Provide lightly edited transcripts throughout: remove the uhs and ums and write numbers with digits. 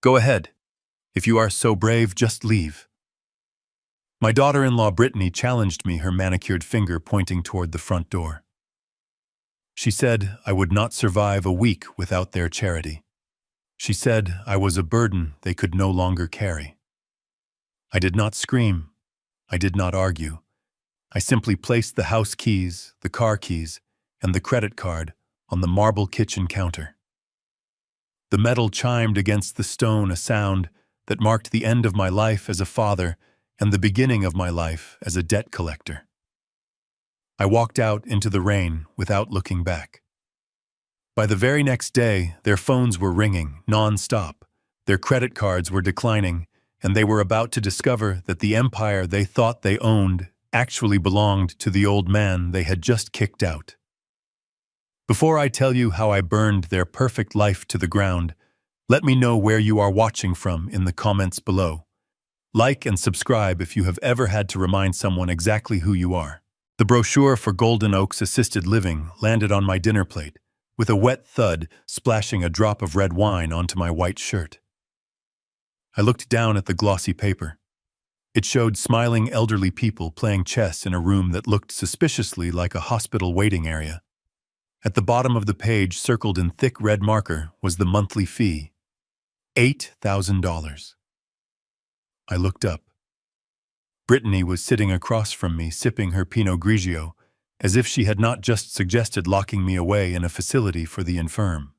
Go ahead. If you are so brave, just leave. My daughter-in-law Brittany challenged me, her manicured finger pointing toward the front door. She said I would not survive a week without their charity. She said I was a burden they could no longer carry. I did not scream. I did not argue. I simply placed the house keys, the car keys, and the credit card on the marble kitchen counter. The metal chimed against the stone, a sound that marked the end of my life as a father and the beginning of my life as a debt collector. I walked out into the rain without looking back. By the very next day, their phones were ringing non-stop, their credit cards were declining, and they were about to discover that the empire they thought they owned actually belonged to the old man they had just kicked out. Before I tell you how I burned their perfect life to the ground, let me know where you are watching from in the comments below. Like and subscribe if you have ever had to remind someone exactly who you are. The brochure for Golden Oaks Assisted Living landed on my dinner plate, with a wet thud splashing a drop of red wine onto my white shirt. I looked down at the glossy paper. It showed smiling elderly people playing chess in a room that looked suspiciously like a hospital waiting area. At the bottom of the page, circled in thick red marker, was the monthly fee: $8,000. I looked up. Brittany was sitting across from me, sipping her Pinot Grigio, as if she had not just suggested locking me away in a facility for the infirm.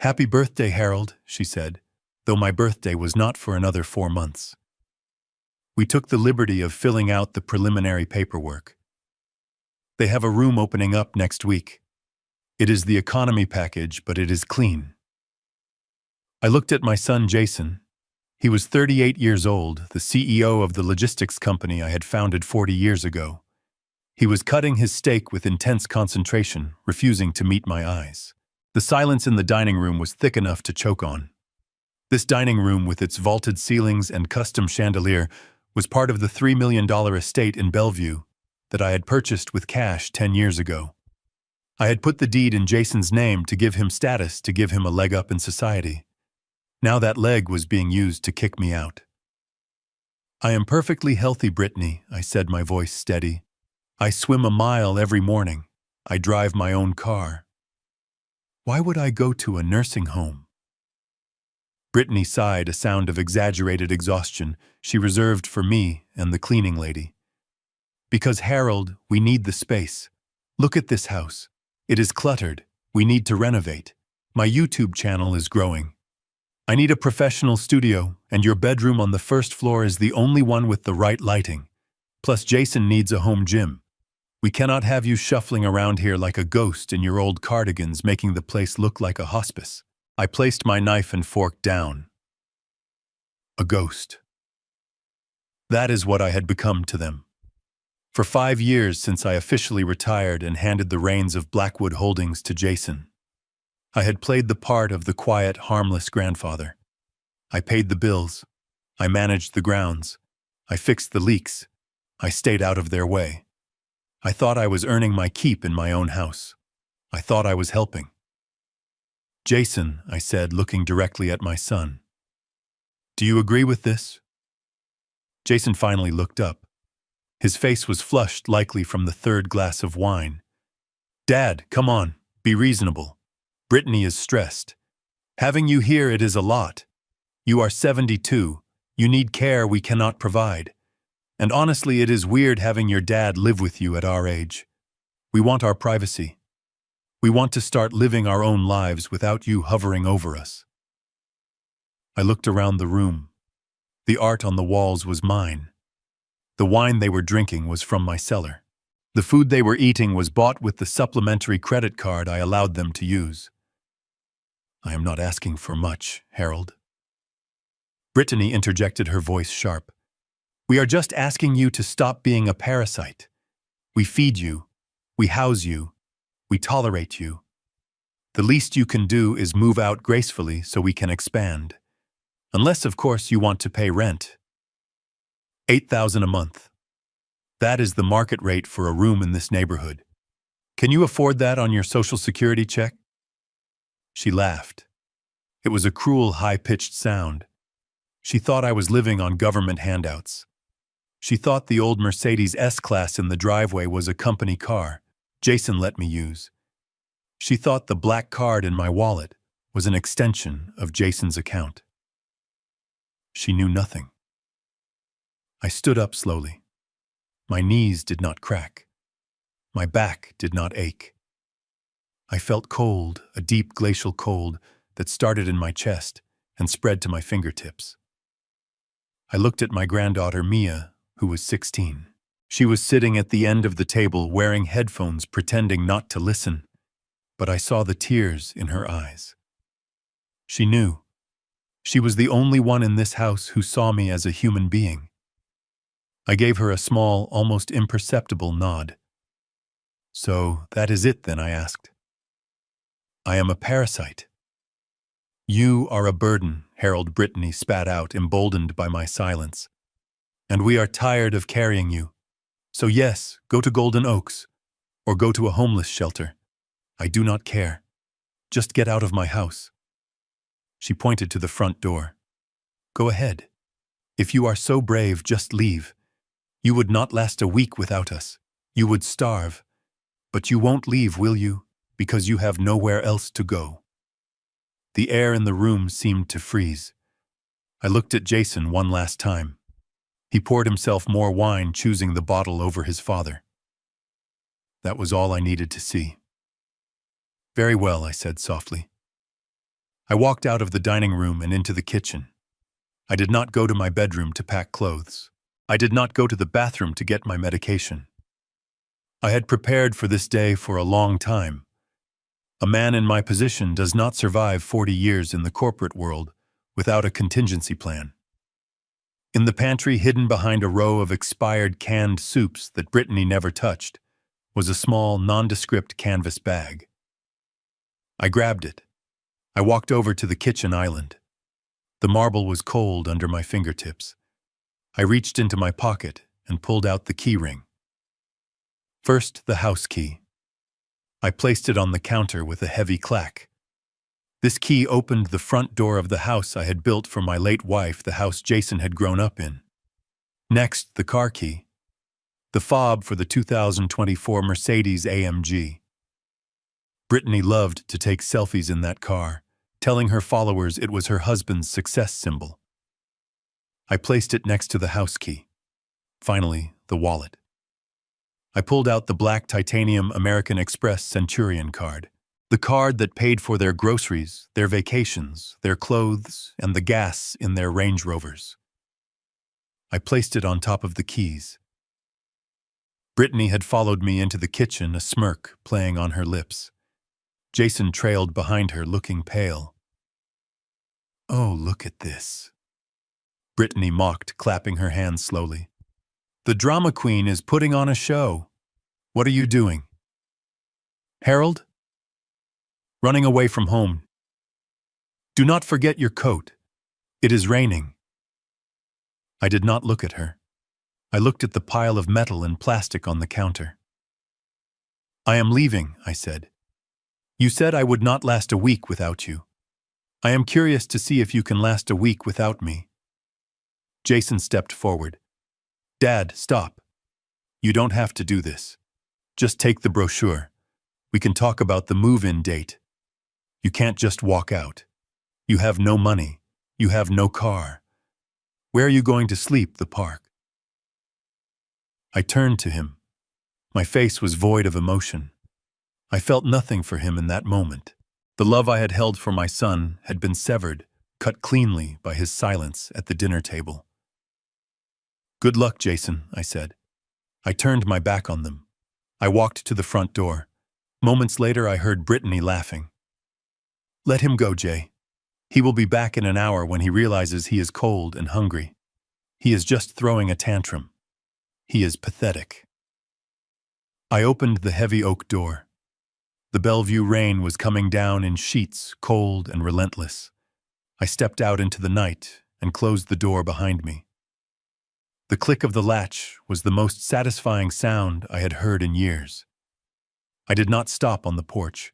"Happy birthday, Harold," she said, though my birthday was not for another 4 months. We took the liberty of filling out the preliminary paperwork. They have a room opening up next week. It is the economy package, but it is clean. I looked at my son Jason. He was 38 years old, the CEO of the logistics company I had founded 40 years ago. He was cutting his steak with intense concentration, refusing to meet my eyes. The silence in the dining room was thick enough to choke on. This dining room, with its vaulted ceilings and custom chandelier, was part of the $3 million estate in Bellevue that I had purchased with cash 10 years ago. I had put the deed in Jason's name to give him status, to give him a leg up in society. Now that leg was being used to kick me out. "I am perfectly healthy, Brittany," I said, my voice steady. "I swim a mile every morning. I drive my own car. Why would I go to a nursing home?" Brittany sighed, a sound of exaggerated exhaustion she reserved for me and the cleaning lady. "Because, Harold, we need the space. Look at this house. It is cluttered. We need to renovate. My YouTube channel is growing. I need a professional studio, and your bedroom on the first floor is the only one with the right lighting. Plus, Jason needs a home gym. We cannot have you shuffling around here like a ghost in your old cardigans, making the place look like a hospice." I placed my knife and fork down. A ghost. That is what I had become to them. For 5 years since I officially retired and handed the reins of Blackwood Holdings to Jason, I had played the part of the quiet, harmless grandfather. I paid the bills. I managed the grounds. I fixed the leaks. I stayed out of their way. I thought I was earning my keep in my own house. I thought I was helping. "Jason," I said, looking directly at my son, "do you agree with this?" Jason finally looked up. His face was flushed, likely from the 3rd glass of wine. "Dad, come on, be reasonable. Brittany is stressed. Having you here, it is a lot. You are 72. You need care we cannot provide. And honestly, it is weird having your dad live with you at our age. We want our privacy. We want to start living our own lives without you hovering over us." I looked around the room. The art on the walls was mine. The wine they were drinking was from my cellar. The food they were eating was bought with the supplementary credit card I allowed them to use. "I am not asking for much, Harold." Brittany interjected, her voice sharp. "We are just asking you to stop being a parasite. We feed you. We house you. We tolerate you. The least you can do is move out gracefully so we can expand. Unless, of course, you want to pay rent. $8,000 a month. That is the market rate for a room in this neighborhood. Can you afford that on your Social Security check?" She laughed. It was a cruel, high-pitched sound. She thought I was living on government handouts. She thought the old Mercedes S-Class in the driveway was a company car Jason let me use. She thought the black card in my wallet was an extension of Jason's account. She knew nothing. I stood up slowly. My knees did not crack. My back did not ache. I felt cold, a deep glacial cold that started in my chest and spread to my fingertips. I looked at my granddaughter, Mia, who was 16. She was sitting at the end of the table wearing headphones, pretending not to listen, but I saw the tears in her eyes. She knew. She was the only one in this house who saw me as a human being. I gave her a small, almost imperceptible nod. "So that is it then?" I asked. "I am a parasite." "You are a burden," Harold Brittany spat out, emboldened by my silence. "And we are tired of carrying you. So yes, go to Golden Oaks, or go to a homeless shelter. I do not care. Just get out of my house." She pointed to the front door. "Go ahead. If you are so brave, just leave. You would not last a week without us. You would starve. But you won't leave, will you? Because you have nowhere else to go." The air in the room seemed to freeze. I looked at Jason one last time. He poured himself more wine, choosing the bottle over his father. That was all I needed to see. "Very well," I said softly. I walked out of the dining room and into the kitchen. I did not go to my bedroom to pack clothes. I did not go to the bathroom to get my medication. I had prepared for this day for a long time. A man in my position does not survive 40 years in the corporate world without a contingency plan. In the pantry, hidden behind a row of expired canned soups that Brittany never touched, was a small, nondescript canvas bag. I grabbed it. I walked over to the kitchen island. The marble was cold under my fingertips. I reached into my pocket and pulled out the key ring. First, the house key. I placed it on the counter with a heavy clack. This key opened the front door of the house I had built for my late wife, the house Jason had grown up in. Next, the car key. The fob for the 2024 Mercedes AMG. Brittany loved to take selfies in that car, telling her followers it was her husband's success symbol. I placed it next to the house key. Finally, the wallet. I pulled out the black titanium American Express Centurion card, the card that paid for their groceries, their vacations, their clothes, and the gas in their Range Rovers. I placed it on top of the keys. Brittany had followed me into the kitchen, a smirk playing on her lips. Jason trailed behind her, looking pale. "Oh, look at this," Brittany mocked, clapping her hands slowly. "The drama queen is putting on a show. What are you doing?" "Harold?" "Running away from home. Do not forget your coat. It is raining." I did not look at her. I looked at the pile of metal and plastic on the counter. "I am leaving," I said. "You said I would not last a week without you. I am curious to see if you can last a week without me." Jason stepped forward. "Dad, stop. You don't have to do this. Just take the brochure. We can talk about the move-in date. You can't just walk out. You have no money. You have no car. Where are you going to sleep? The park?" I turned to him. My face was void of emotion. I felt nothing for him in that moment. The love I had held for my son had been severed, cut cleanly by his silence at the dinner table. "Good luck, Jason," I said. I turned my back on them. I walked to the front door. Moments later, I heard Brittany laughing. "Let him go, Jay. He will be back in an hour when he realizes he is cold and hungry. He is just throwing a tantrum. He is pathetic." I opened the heavy oak door. The Bellevue rain was coming down in sheets, cold and relentless. I stepped out into the night and closed the door behind me. The click of the latch was the most satisfying sound I had heard in years. I did not stop on the porch.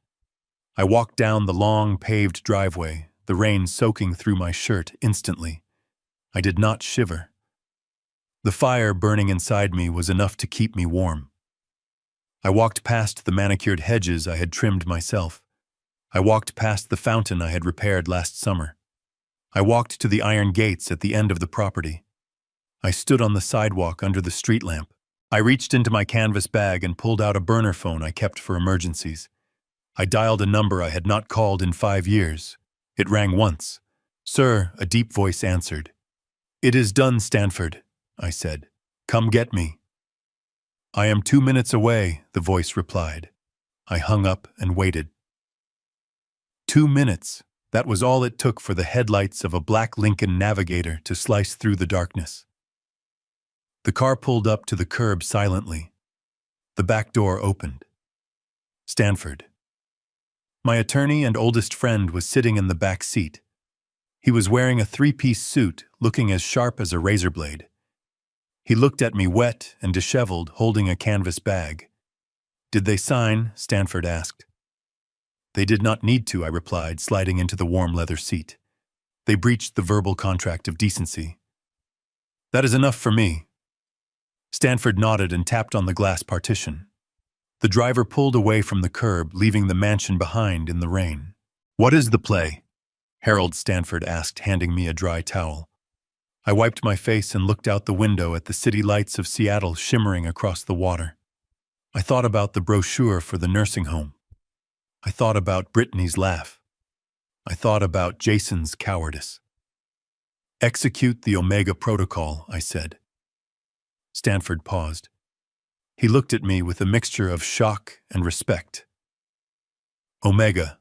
I walked down the long paved driveway, the rain soaking through my shirt instantly. I did not shiver. The fire burning inside me was enough to keep me warm. I walked past the manicured hedges I had trimmed myself. I walked past the fountain I had repaired last summer. I walked to the iron gates at the end of the property. I stood on the sidewalk under the street lamp. I reached into my canvas bag and pulled out a burner phone I kept for emergencies. I dialed a number I had not called in 5 years. It rang once. "Sir," a deep voice answered. "It is done, Stanford," I said. "Come get me." "I am 2 minutes away," the voice replied. I hung up and waited. 2 minutes. That was all it took for the headlights of a black Lincoln Navigator to slice through the darkness. The car pulled up to the curb silently. The back door opened. Stanford. My attorney and oldest friend was sitting in the back seat. He was wearing a 3-piece suit, looking as sharp as a razor blade. He looked at me wet and disheveled, holding a canvas bag. "Did they sign?" Stanford asked. "They did not need to," I replied, sliding into the warm leather seat. "They breached the verbal contract of decency." "That is enough for me." Stanford nodded and tapped on the glass partition. The driver pulled away from the curb, leaving the mansion behind in the rain. "What is the play?" Harold Stanford asked, handing me a dry towel. I wiped my face and looked out the window at the city lights of Seattle shimmering across the water. I thought about the brochure for the nursing home. I thought about Brittany's laugh. I thought about Jason's cowardice. "Execute the Omega Protocol," I said. Stanford paused. He looked at me with a mixture of shock and respect. "Omega.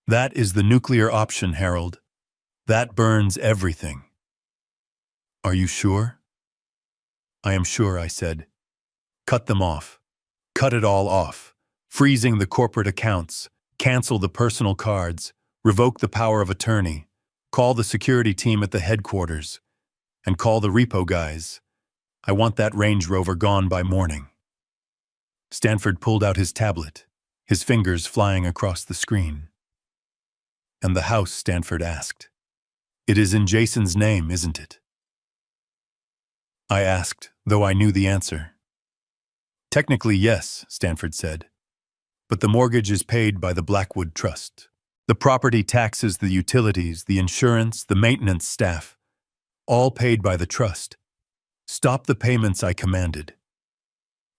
That is the nuclear option, Harold. That burns everything." "Are you sure?" "I am sure," I said. "Cut them off. Cut it all off. Freezing the corporate accounts. Cancel the personal cards. Revoke the power of attorney. Call the security team at the headquarters. And call the repo guys. I want that Range Rover gone by morning." Stanford pulled out his tablet, his fingers flying across the screen. "And the house?" Stanford asked. "It is in Jason's name, isn't it?" I asked, though I knew the answer. "Technically, yes," Stanford said. "But the mortgage is paid by the Blackwood Trust. The property taxes, the utilities, the insurance, the maintenance staff, all paid by the trust. Stop the payments, I commanded.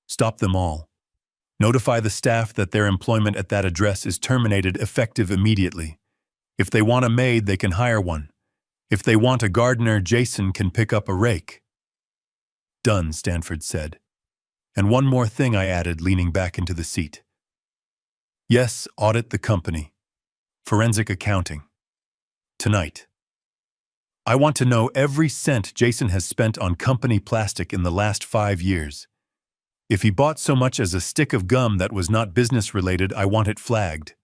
Stop them all. Notify the staff that their employment at that address is terminated effective immediately. If they want a maid, they can hire one. If they want a gardener, Jason can pick up a rake." "Done," Stanford said. "And one more thing," I added, leaning back into the seat. "Yes, audit the company. Forensic accounting. Tonight. I want to know every cent Jason has spent on company plastic in the last 5 years. If he bought so much as a stick of gum that was not business-related, I want it flagged."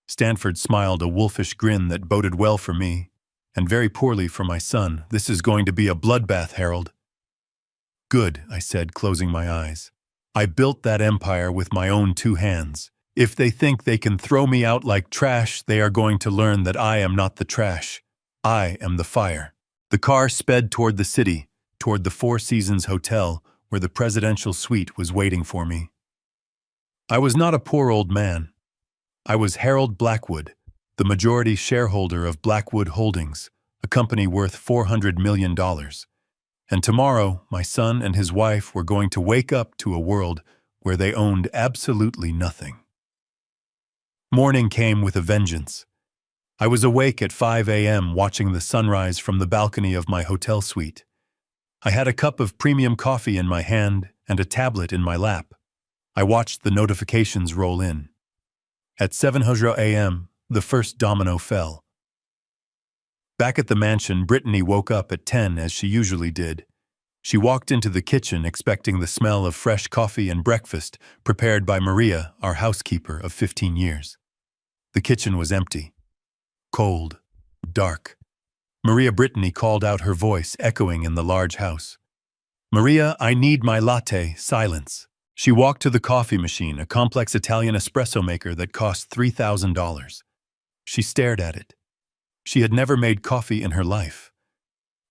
Stanford smiled a wolfish grin that boded well for me, and very poorly for my son. "This is going to be a bloodbath, Harold." "Good," I said, closing my eyes. "I built that empire with my own 2 hands. If they think they can throw me out like trash, they are going to learn that I am not the trash. I am the fire." The car sped toward the city, toward the Four Seasons Hotel, where the presidential suite was waiting for me. I was not a poor old man. I was Harold Blackwood, the majority shareholder of Blackwood Holdings, a company worth $400 million. And tomorrow, my son and his wife were going to wake up to a world where they owned absolutely nothing. Morning came with a vengeance. I was awake at 5 a.m. watching the sunrise from the balcony of my hotel suite. I had a cup of premium coffee in my hand and a tablet in my lap. I watched the notifications roll in. At 7:00 a.m., the first domino fell. Back at the mansion, Brittany woke up at 10 as she usually did. She walked into the kitchen expecting the smell of fresh coffee and breakfast prepared by Maria, our housekeeper of 15 years. The kitchen was empty. Cold. Dark. Maria Brittany called out, her voice echoing in the large house. "Maria, I need my latte." Silence. She walked to the coffee machine, a complex Italian espresso maker that cost $3,000. She stared at it. She had never made coffee in her life.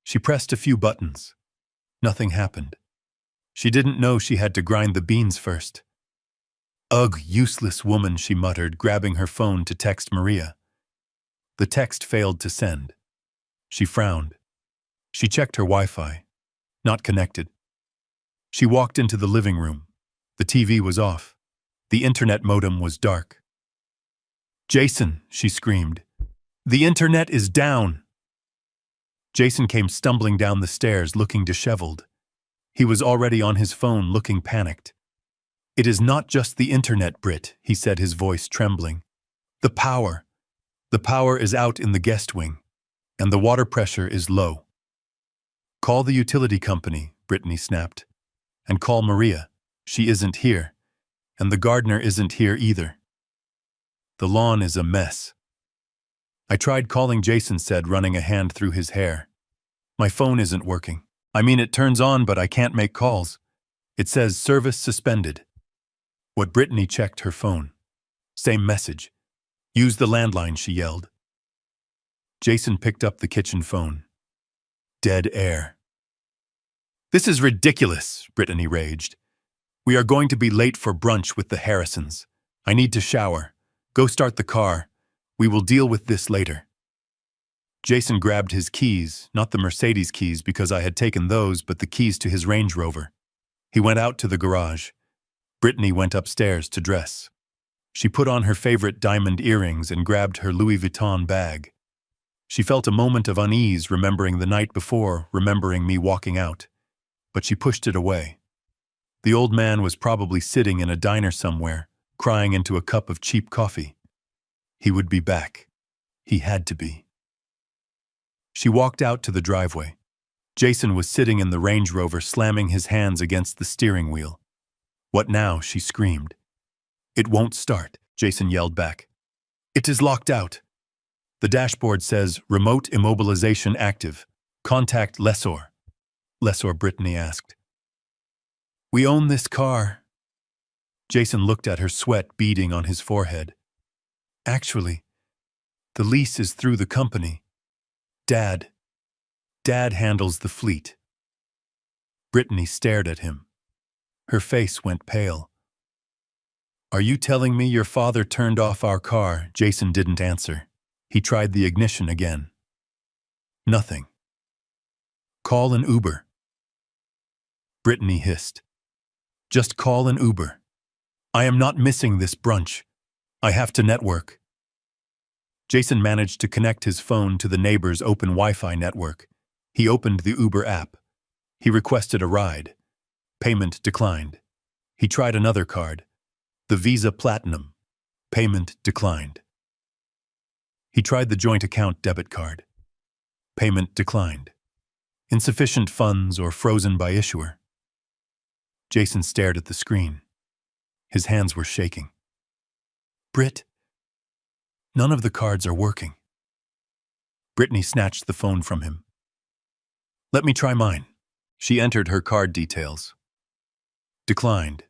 She pressed a few buttons. Nothing happened. She didn't know she had to grind the beans first. Ugh, useless woman, she muttered, grabbing her phone to text Maria. The text failed to send. She frowned. She checked her Wi-Fi. Not connected. She walked into the living room. The TV was off. The internet modem was dark. "Jason," she screamed. "The internet is down!" Jason came stumbling down the stairs, looking disheveled. He was already on his phone, looking panicked. "It is not just the internet, Britt," he said, his voice trembling. The power is out in the guest wing, and the water pressure is low." "Call the utility company," Brittany snapped. "And call Maria. She isn't here, and the gardener isn't here either. The lawn is a mess." "I tried calling," Jason said, running a hand through his hair. "My phone isn't working. I mean, it turns on, but I can't make calls. It says service suspended." What Brittany checked her phone. Same message. "Use the landline," she yelled. Jason picked up the kitchen phone. Dead air. "This is ridiculous," Brittany raged. "We are going to be late for brunch with the Harrisons. I need to shower. Go start the car. We will deal with this later." Jason grabbed his keys, not the Mercedes keys because I had taken those, but the keys to his Range Rover. He went out to the garage. Brittany went upstairs to dress. She put on her favorite diamond earrings and grabbed her Louis Vuitton bag. She felt a moment of unease, remembering the night before, remembering me walking out. But she pushed it away. The old man was probably sitting in a diner somewhere, crying into a cup of cheap coffee. He would be back. He had to be. She walked out to the driveway. Jason was sitting in the Range Rover, slamming his hands against the steering wheel. "What now?" she screamed. "It won't start," Jason yelled back. "It is locked out. The dashboard says remote immobilization active. Contact lessor." "Lessor?" Brittany asked. "We own this car." Jason looked at her, sweat beading on his forehead. "Actually, the lease is through the company. Dad handles the fleet." Brittany stared at him. Her face went pale. "Are you telling me your father turned off our car?" Jason didn't answer. He tried the ignition again. Nothing. "Call an Uber." Brittany hissed. "Just call an Uber. I am not missing this brunch. I have to network." Jason managed to connect his phone to the neighbor's open Wi-Fi network. He opened the Uber app. He requested a ride. Payment declined. He tried another card, the Visa Platinum. Payment declined. He tried the joint account debit card. Payment declined. Insufficient funds or frozen by issuer. Jason stared at the screen. His hands were shaking. "Britt, none of the cards are working." Brittany snatched the phone from him. "Let me try mine." She entered her card details. Declined.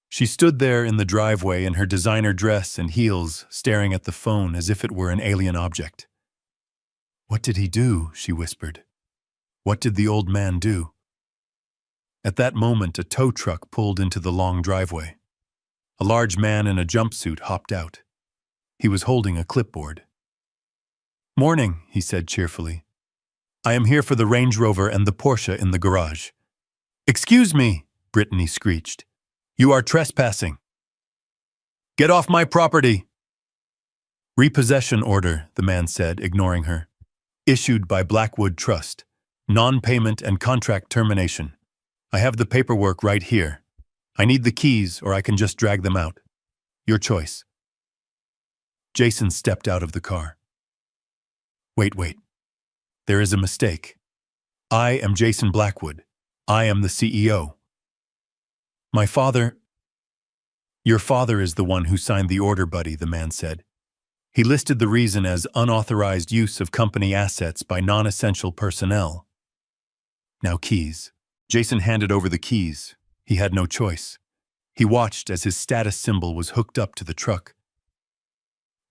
She stood there in the driveway in her designer dress and heels, staring at the phone as if it were an alien object. "What did he do?" she whispered. "What did the old man do?" At that moment, a tow truck pulled into the long driveway. A large man in a jumpsuit hopped out. He was holding a clipboard. "Morning," he said cheerfully. "I am here for the Range Rover and the Porsche in the garage." "Excuse me," Brittany screeched. "You are trespassing." "Get off my property!" "Repossession order," the man said, ignoring her. "Issued by Blackwood Trust. Non-payment and contract termination. I have the paperwork right here. I need the keys or I can just drag them out. Your choice." Jason stepped out of the car. Wait. There is a mistake. I am Jason Blackwood. I am the CEO. My father... Your father is the one who signed the order, buddy, the man said. He listed the reason as unauthorized use of company assets by non-essential personnel. Now keys. Jason handed over the keys. He had no choice. He watched as his status symbol was hooked up to the truck.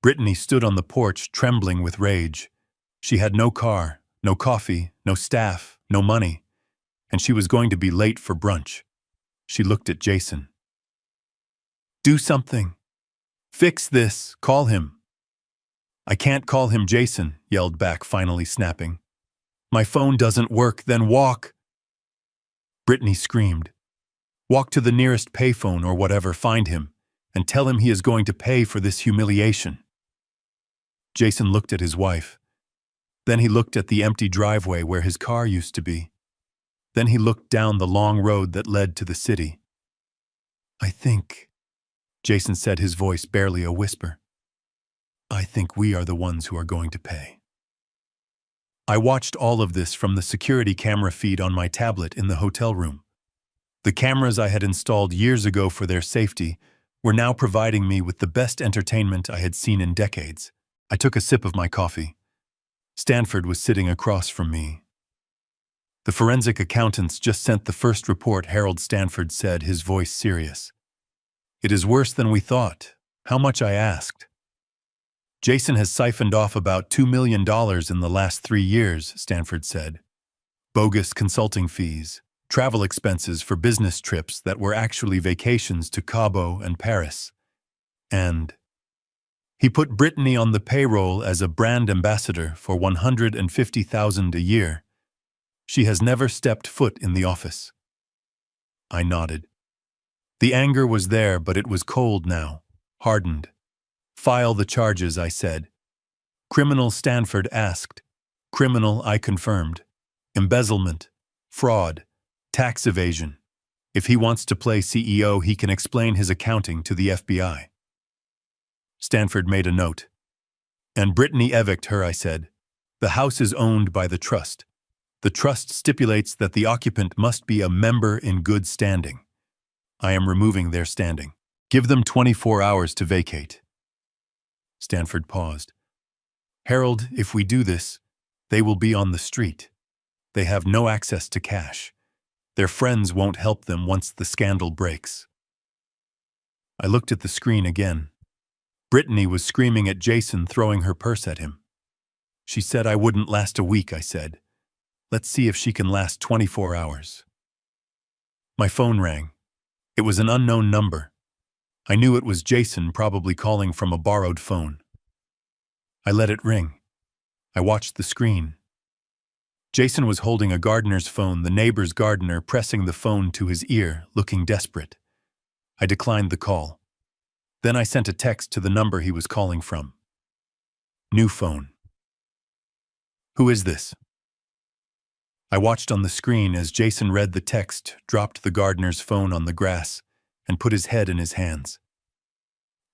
Brittany stood on the porch, trembling with rage. She had no car, no coffee, no staff, no money, and she was going to be late for brunch. She looked at Jason. "Do something. Fix this. Call him." "I can't call him," Jason yelled back, finally snapping. "My phone doesn't work, then walk." Brittany screamed. "Walk to the nearest payphone or whatever, find him, and tell him he is going to pay for this humiliation." Jason looked at his wife. Then he looked at the empty driveway where his car used to be. Then he looked down the long road that led to the city. "I think," Jason said, his voice barely a whisper, "I think we are the ones who are going to pay." I watched all of this from the security camera feed on my tablet in the hotel room. The cameras I had installed years ago for their safety were now providing me with the best entertainment I had seen in decades. I took a sip of my coffee. Stanford was sitting across from me. "The forensic accountants just sent the first report," Harold Stanford said, his voice serious. "It is worse than we thought." "How much?" I asked. "Jason has siphoned off about $2 million in the last 3 years," Stanford said. "Bogus consulting fees, travel expenses for business trips that were actually vacations to Cabo and Paris. And he put Brittany on the payroll as a brand ambassador for $150,000 a year. She has never stepped foot in the office." I nodded. The anger was there, but it was cold now, hardened. "File the charges," I said. "Criminal," Stanford asked. "Criminal," I confirmed. "Embezzlement, fraud, tax evasion. If he wants to play CEO, he can explain his accounting to the FBI." Stanford made a note. "And Brittany evict her," I said. "The house is owned by the trust. The trust stipulates that the occupant must be a member in good standing. I am removing their standing. Give them 24 hours to vacate." Stanford paused. "Harold, if we do this, they will be on the street. They have no access to cash. Their friends won't help them once the scandal breaks." I looked at the screen again. Brittany was screaming at Jason, throwing her purse at him. "She said I wouldn't last a week," I said. "Let's see if she can last 24 hours. My phone rang. It was an unknown number. I knew it was Jason, probably calling from a borrowed phone. I let it ring. I watched the screen. Jason was holding a gardener's phone, the neighbor's gardener, pressing the phone to his ear, looking desperate. I declined the call. Then I sent a text to the number he was calling from. "New phone. Who is this?" I watched on the screen as Jason read the text, dropped the gardener's phone on the grass, and put his head in his hands.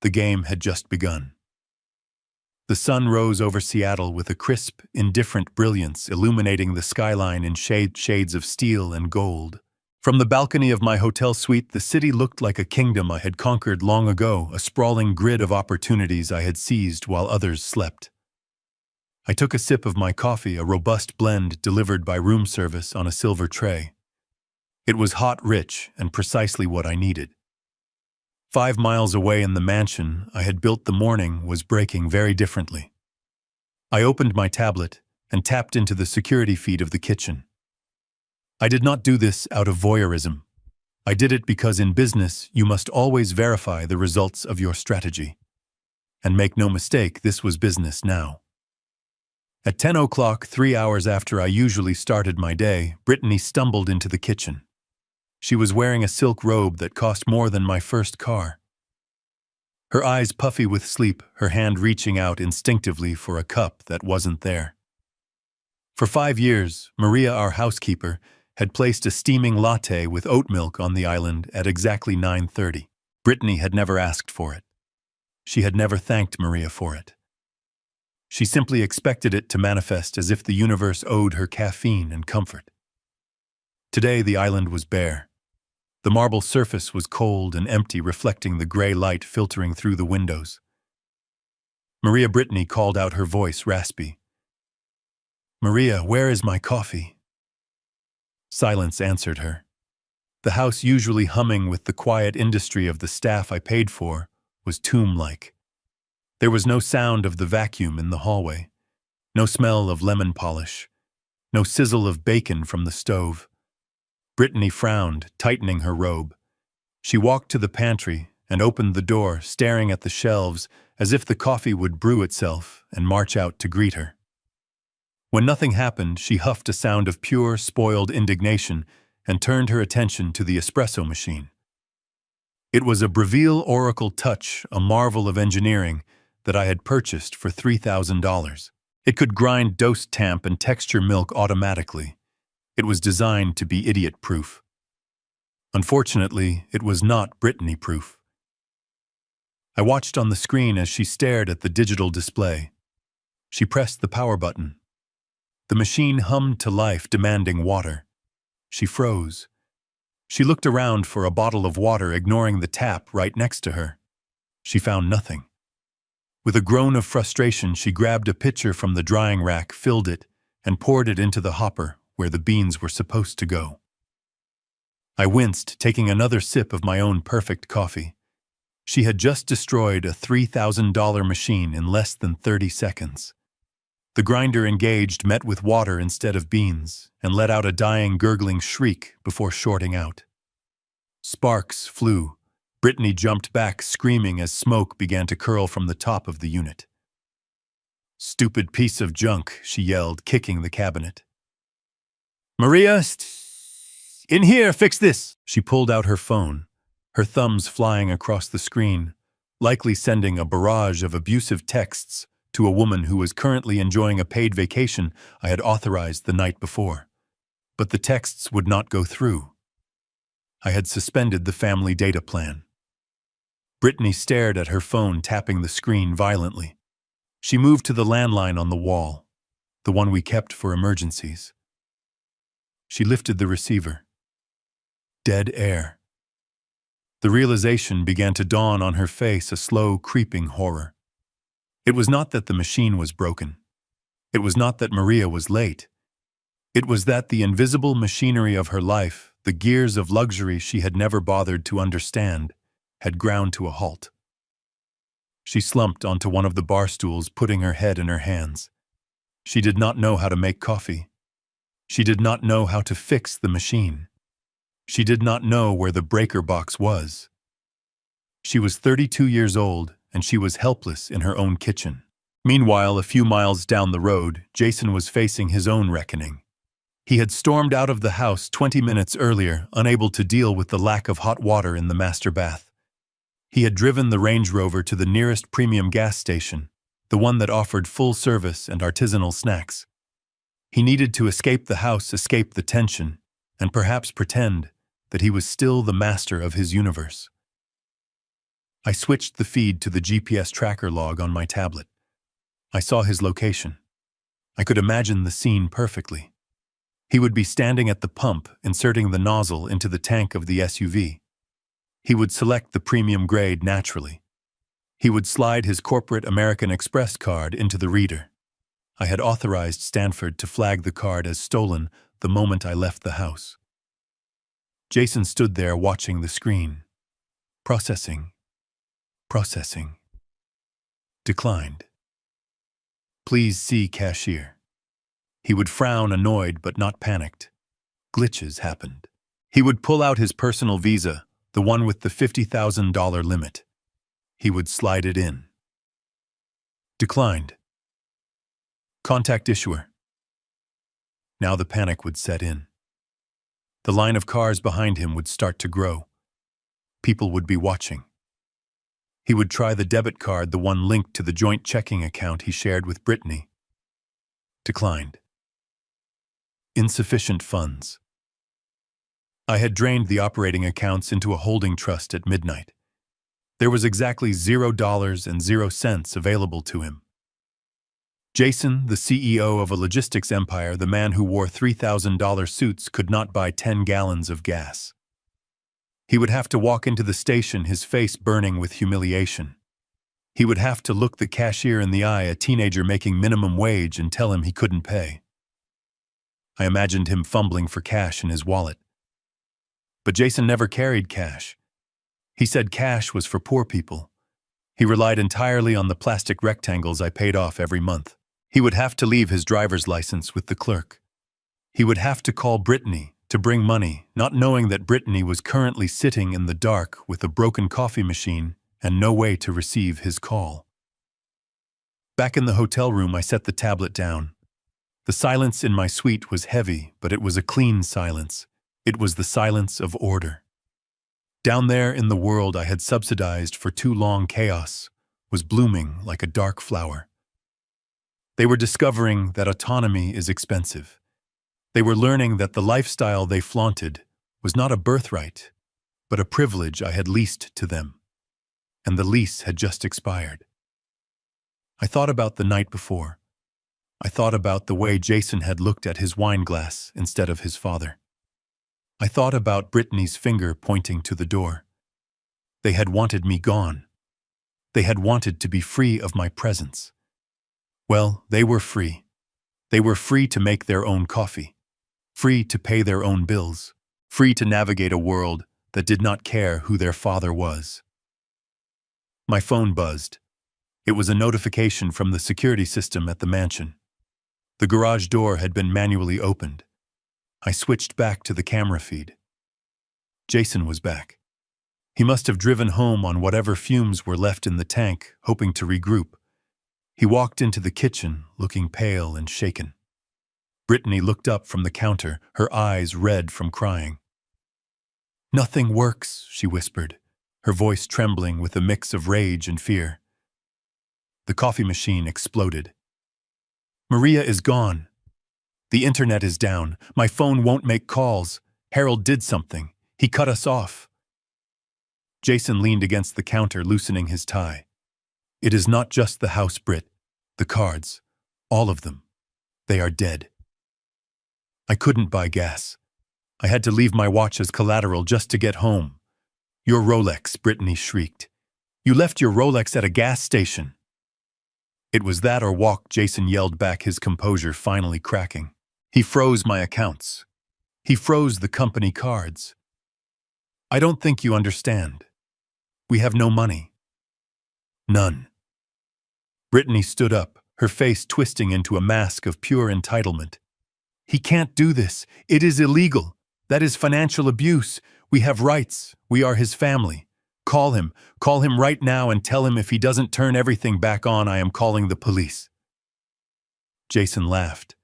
The game had just begun. The sun rose over Seattle with a crisp, indifferent brilliance, illuminating the skyline in shades of steel and gold. From the balcony of my hotel suite, the city looked like a kingdom I had conquered long ago, a sprawling grid of opportunities I had seized while others slept. I took a sip of my coffee, a robust blend delivered by room service on a silver tray. It was hot, rich, and precisely what I needed. 5 miles away in the mansion I had built, the morning was breaking very differently. I opened my tablet and tapped into the security feed of the kitchen. I did not do this out of voyeurism. I did it because in business you must always verify the results of your strategy. And make no mistake, this was business now. At 10 o'clock, 3 hours after I usually started my day, Brittany stumbled into the kitchen. She was wearing a silk robe that cost more than my first car. Her eyes puffy with sleep, her hand reaching out instinctively for a cup that wasn't there. For 5 years, Maria, our housekeeper, had placed a steaming latte with oat milk on the island at exactly 9:30. Brittany had never asked for it. She had never thanked Maria for it. She simply expected it to manifest as if the universe owed her caffeine and comfort. Today the island was bare. The marble surface was cold and empty, reflecting the gray light filtering through the windows. Maria Brittany called out, her voice raspy. "Maria, where is my coffee?" Silence answered her. The house, usually humming with the quiet industry of the staff I paid for, was tomb-like. There was no sound of the vacuum in the hallway, no smell of lemon polish, no sizzle of bacon from the stove. Brittany frowned, tightening her robe. She walked to the pantry and opened the door, staring at the shelves as if the coffee would brew itself and march out to greet her. When nothing happened, she huffed a sound of pure, spoiled indignation and turned her attention to the espresso machine. It was a Breville Oracle Touch, a marvel of engineering, that I had purchased for $3,000. It could grind dose tamp and texture milk automatically. It was designed to be idiot-proof. Unfortunately, it was not Brittany-proof. I watched on the screen as she stared at the digital display. She pressed the power button. The machine hummed to life, demanding water. She froze. She looked around for a bottle of water, ignoring the tap right next to her. She found nothing. With a groan of frustration, she grabbed a pitcher from the drying rack, filled it, and poured it into the hopper where the beans were supposed to go. I winced, taking another sip of my own perfect coffee. She had just destroyed a $3,000 machine in less than 30 seconds. The grinder engaged, met with water instead of beans, and let out a dying, gurgling shriek before shorting out. Sparks flew. Brittany jumped back, screaming as smoke began to curl from the top of the unit. "Stupid piece of junk," she yelled, kicking the cabinet. "Maria, in here, fix this!" She pulled out her phone, her thumbs flying across the screen, likely sending a barrage of abusive texts to a woman who was currently enjoying a paid vacation I had authorized the night before. But the texts would not go through. I had suspended the family data plan. Brittany stared at her phone, tapping the screen violently. She moved to the landline on the wall, the one we kept for emergencies. She lifted the receiver. Dead air. The realization began to dawn on her face, a slow, creeping horror. It was not that the machine was broken. It was not that Maria was late. It was that the invisible machinery of her life, the gears of luxury she had never bothered to understand, had ground to a halt. She slumped onto one of the bar stools, putting her head in her hands. She did not know how to make coffee. She did not know how to fix the machine. She did not know where the breaker box was. She was 32 years old, and she was helpless in her own kitchen. Meanwhile, a few miles down the road, Jason was facing his own reckoning. He had stormed out of the house 20 minutes earlier, unable to deal with the lack of hot water in the master bath. He had driven the Range Rover to the nearest premium gas station, the one that offered full service and artisanal snacks. He needed to escape the house, escape the tension, and perhaps pretend that he was still the master of his universe. I switched the feed to the GPS tracker log on my tablet. I saw his location. I could imagine the scene perfectly. He would be standing at the pump, inserting the nozzle into the tank of the SUV. He would select the premium grade naturally. He would slide his corporate American Express card into the reader. I had authorized Stanford to flag the card as stolen the moment I left the house. Jason stood there watching the screen. Processing. Processing. Declined. Please see cashier. He would frown, annoyed but not panicked. Glitches happened. He would pull out his personal Visa, the one with the $50,000 limit. He would slide it in. Declined. Contact issuer. Now the panic would set in. The line of cars behind him would start to grow. People would be watching. He would try the debit card, the one linked to the joint checking account he shared with Brittany. Declined. Insufficient funds. I had drained the operating accounts into a holding trust at midnight. There was exactly $0 available to him. Jason, the CEO of a logistics empire, the man who wore $3,000 suits, could not buy 10 gallons of gas. He would have to walk into the station, his face burning with humiliation. He would have to look the cashier in the eye, a teenager making minimum wage, and tell him he couldn't pay. I imagined him fumbling for cash in his wallet. But Jason never carried cash. He said cash was for poor people. He relied entirely on the plastic rectangles I paid off every month. He would have to leave his driver's license with the clerk. He would have to call Brittany to bring money, not knowing that Brittany was currently sitting in the dark with a broken coffee machine and no way to receive his call. Back in the hotel room, I set the tablet down. The silence in my suite was heavy, but it was a clean silence. It was the silence of order. Down there in the world I had subsidized for too long, chaos was blooming like a dark flower. They were discovering that autonomy is expensive. They were learning that the lifestyle they flaunted was not a birthright, but a privilege I had leased to them. And the lease had just expired. I thought about the night before. I thought about the way Jason had looked at his wine glass instead of his father. I thought about Brittany's finger pointing to the door. They had wanted me gone. They had wanted to be free of my presence. Well, they were free. They were free to make their own coffee, free to pay their own bills, free to navigate a world that did not care who their father was. My phone buzzed. It was a notification from the security system at the mansion. The garage door had been manually opened. I switched back to the camera feed. Jason was back. He must have driven home on whatever fumes were left in the tank, hoping to regroup. He walked into the kitchen, looking pale and shaken. Brittany looked up from the counter, her eyes red from crying. "Nothing works," she whispered, her voice trembling with a mix of rage and fear. The coffee machine exploded. "Maria is gone. The internet is down. My phone won't make calls. Harold did something. He cut us off." Jason leaned against the counter, loosening his tie. "It is not just the house, Britt. The cards. All of them. They are dead." I couldn't buy gas. I had to leave my watch as collateral just to get home. "Your Rolex," Brittany shrieked. "You left your Rolex at a gas station." "It was that or walk," Jason yelled back, his composure finally cracking. He froze my accounts. He froze the company cards. "I don't think you understand. We have no money. None." Brittany stood up, her face twisting into a mask of pure entitlement. "He can't do this. It is illegal. That is financial abuse. We have rights. We are his family. Call him. Call him right now and tell him if he doesn't turn everything back on, I am calling the police." Jason laughed.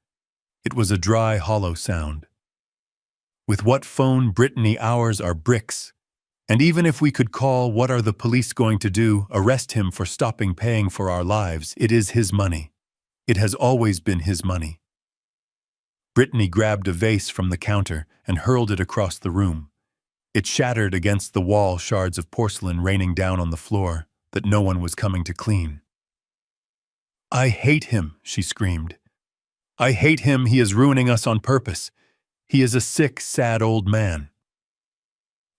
It was a dry, hollow sound. "With what phone, Brittany, ours are bricks. And even if we could call, what are the police going to do? Arrest him for stopping paying for our lives? It is his money. It has always been his money." Brittany grabbed a vase from the counter and hurled it across the room. It shattered against the wall, shards of porcelain raining down on the floor that no one was coming to clean. "I hate him," she screamed. "I hate him. He is ruining us on purpose. He is a sick, sad old man."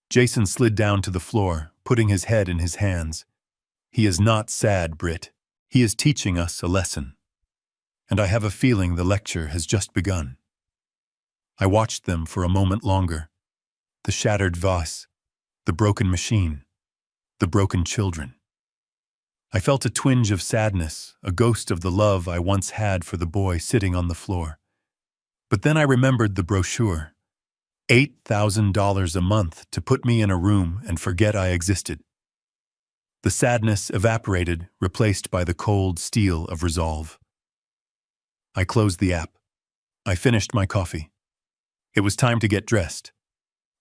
Jason slid down to the floor, putting his head in his hands. "He is not sad, Britt. He is teaching us a lesson. And I have a feeling the lecture has just begun." I watched them for a moment longer. The shattered vase, the broken machine, the broken children. I felt a twinge of sadness, a ghost of the love I once had for the boy sitting on the floor. But then I remembered the brochure. $8,000 a month to put me in a room and forget I existed. The sadness evaporated, replaced by the cold steel of resolve. I closed the app. I finished my coffee. It was time to get dressed.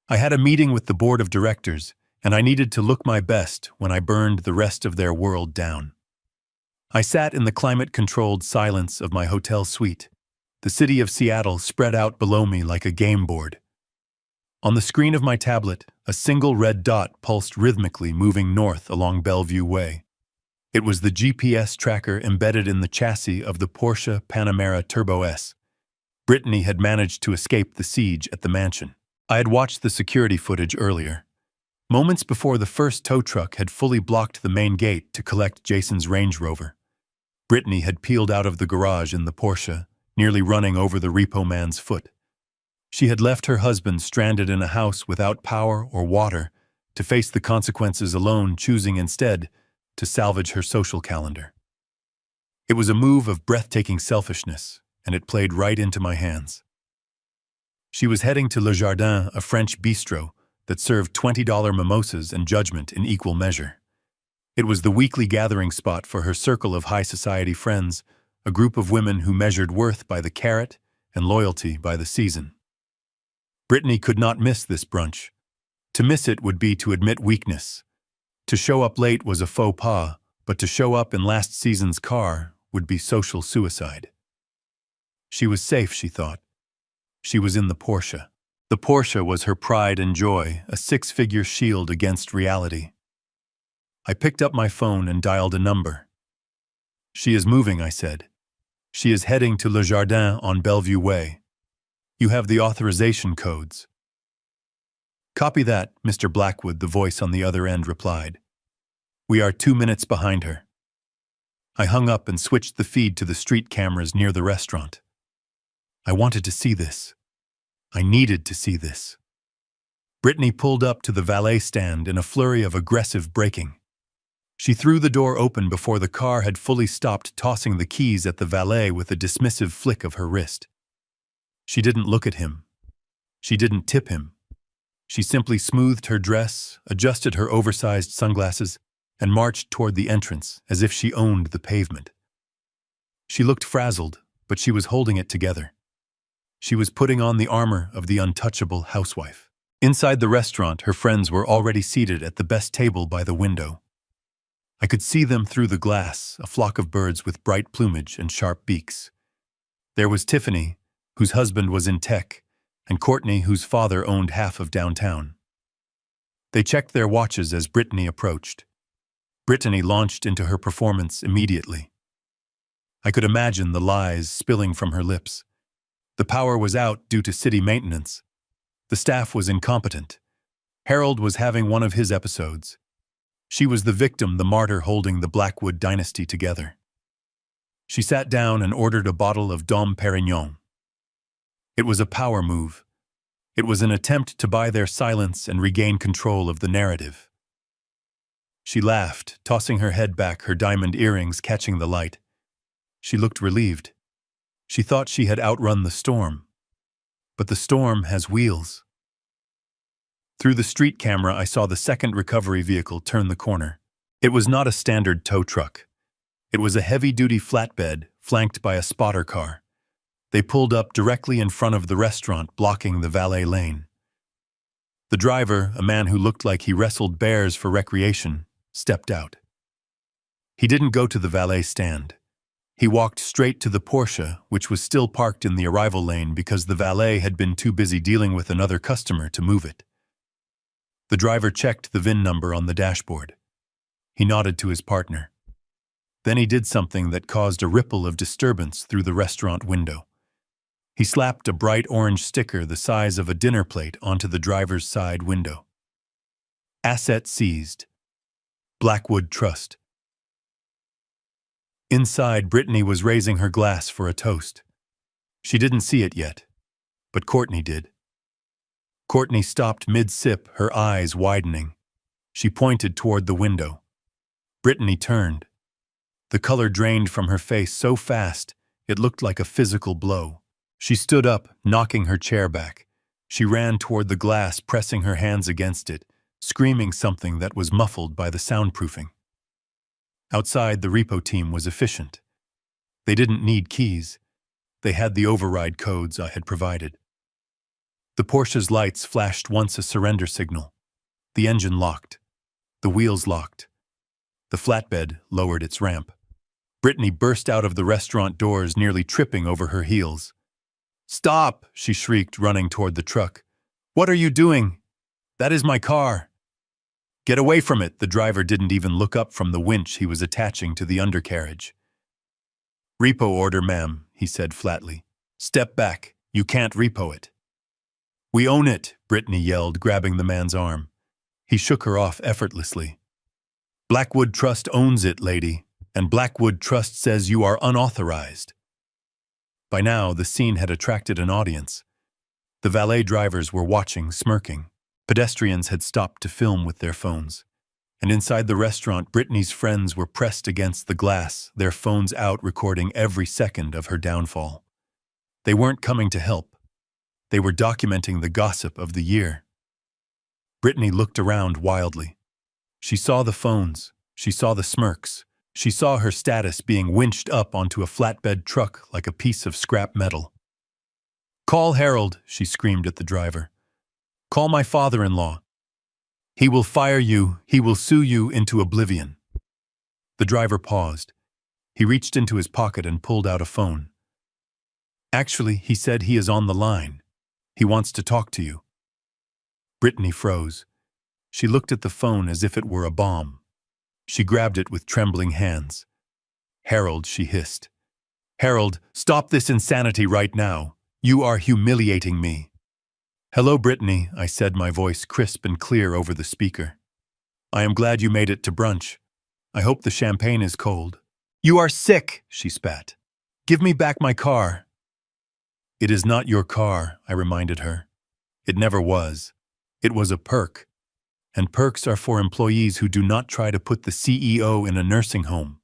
I had a meeting with the board of directors, and I needed to look my best when I burned the rest of their world down. I sat in the climate-controlled silence of my hotel suite, the city of Seattle spread out below me like a game board. On the screen of my tablet, a single red dot pulsed rhythmically, moving north along Bellevue Way. It was the GPS tracker embedded in the chassis of the Porsche Panamera Turbo S. Brittany had managed to escape the siege at the mansion. I had watched the security footage earlier. Moments before the first tow truck had fully blocked the main gate to collect Jason's Range Rover. Brittany had peeled out of the garage in the Porsche, nearly running over the repo man's foot. She had left her husband stranded in a house without power or water to face the consequences alone, choosing instead to salvage her social calendar. It was a move of breathtaking selfishness, and it played right into my hands. She was heading to Le Jardin, a French bistro that served $20 mimosas and judgment in equal measure. It was the weekly gathering spot for her circle of high society friends, a group of women who measured worth by the carat and loyalty by the season. Brittany could not miss this brunch. To miss it would be to admit weakness. To show up late was a faux pas, but to show up in last season's car would be social suicide. She was safe, she thought. She was in the Porsche. The Porsche was her pride and joy, a six-figure shield against reality. I picked up my phone and dialed a number. "She is moving," I said. "She is heading to Le Jardin on Bellevue Way. You have the authorization codes." "Copy that, Mr. Blackwood," the voice on the other end replied. "We are 2 minutes behind her." I hung up and switched the feed to the street cameras near the restaurant. I wanted to see this. I needed to see this. Brittany pulled up to the valet stand in a flurry of aggressive braking. She threw the door open before the car had fully stopped, tossing the keys at the valet with a dismissive flick of her wrist. She didn't look at him. She didn't tip him. She simply smoothed her dress, adjusted her oversized sunglasses, and marched toward the entrance as if she owned the pavement. She looked frazzled, but she was holding it together. She was putting on the armor of the untouchable housewife. Inside the restaurant, her friends were already seated at the best table by the window. I could see them through the glass, a flock of birds with bright plumage and sharp beaks. There was Tiffany, whose husband was in tech, and Courtney, whose father owned half of downtown. They checked their watches as Brittany approached. Brittany launched into her performance immediately. I could imagine the lies spilling from her lips. The power was out due to city maintenance. The staff was incompetent. Harold was having one of his episodes. She was the victim, the martyr holding the Blackwood dynasty together. She sat down and ordered a bottle of Dom Pérignon. It was a power move. It was an attempt to buy their silence and regain control of the narrative. She laughed, tossing her head back, her diamond earrings catching the light. She looked relieved. She thought she had outrun the storm. But the storm has wheels. Through the street camera, I saw the second recovery vehicle turn the corner. It was not a standard tow truck. It was a heavy-duty flatbed flanked by a spotter car. They pulled up directly in front of the restaurant, blocking the valet lane. The driver, a man who looked like he wrestled bears for recreation, stepped out. He didn't go to the valet stand. He walked straight to the Porsche, which was still parked in the arrival lane because the valet had been too busy dealing with another customer to move it. The driver checked the VIN number on the dashboard. He nodded to his partner. Then he did something that caused a ripple of disturbance through the restaurant window. He slapped a bright orange sticker the size of a dinner plate onto the driver's side window. Asset seized. Blackwood Trust. Inside, Brittany was raising her glass for a toast. She didn't see it yet, but Courtney did. Courtney stopped mid-sip, her eyes widening. She pointed toward the window. Brittany turned. The color drained from her face so fast, it looked like a physical blow. She stood up, knocking her chair back. She ran toward the glass, pressing her hands against it, screaming something that was muffled by the soundproofing. Outside, the repo team was efficient. They didn't need keys. They had the override codes I had provided. The Porsche's lights flashed once, a surrender signal. The engine locked. The wheels locked. The flatbed lowered its ramp. Brittany burst out of the restaurant doors, nearly tripping over her heels. "Stop!" she shrieked, running toward the truck. "What are you doing? That is my car." "Get away from it!" The driver didn't even look up from the winch he was attaching to the undercarriage. "Repo order, ma'am," he said flatly. "Step back. You can't repo it." "We own it," Brittany yelled, grabbing the man's arm. He shook her off effortlessly. "Blackwood Trust owns it, lady, and Blackwood Trust says you are unauthorized." By now, the scene had attracted an audience. The valet drivers were watching, smirking. Pedestrians had stopped to film with their phones. And inside the restaurant, Brittany's friends were pressed against the glass, their phones out recording every second of her downfall. They weren't coming to help. They were documenting the gossip of the year. Brittany looked around wildly. She saw the phones. She saw the smirks. She saw her status being winched up onto a flatbed truck like a piece of scrap metal. "Call Harold," she screamed at the driver. "Call my father-in-law. He will fire you. He will sue you into oblivion." The driver paused. He reached into his pocket and pulled out a phone. "Actually," he said, "he is on the line. He wants to talk to you." Brittany froze. She looked at the phone as if it were a bomb. She grabbed it with trembling hands. "Harold," she hissed. "Harold, stop this insanity right now. You are humiliating me." "Hello, Brittany," I said, my voice crisp and clear over the speaker. "I am glad you made it to brunch. I hope the champagne is cold." "You are sick," she spat. "Give me back my car." "It is not your car," I reminded her. "It never was. It was a perk. And perks are for employees who do not try to put the CEO in a nursing home."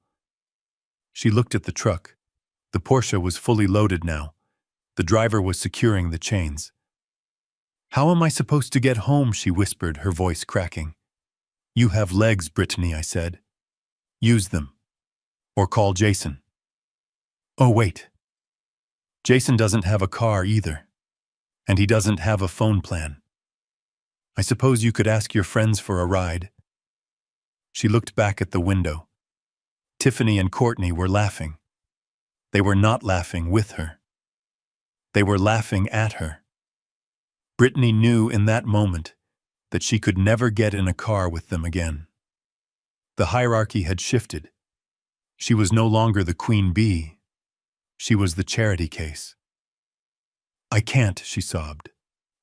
She looked at the truck. The Porsche was fully loaded now. The driver was securing the chains. "How am I supposed to get home?" she whispered, her voice cracking. "You have legs, Brittany," I said. "Use them. Or call Jason." "Oh, wait. Jason doesn't have a car either. And he doesn't have a phone plan. I suppose you could ask your friends for a ride." She looked back at the window. Tiffany and Courtney were laughing. They were not laughing with her. They were laughing at her. Brittany knew in that moment that she could never get in a car with them again. The hierarchy had shifted. She was no longer the queen bee. She was the charity case. "I can't," she sobbed.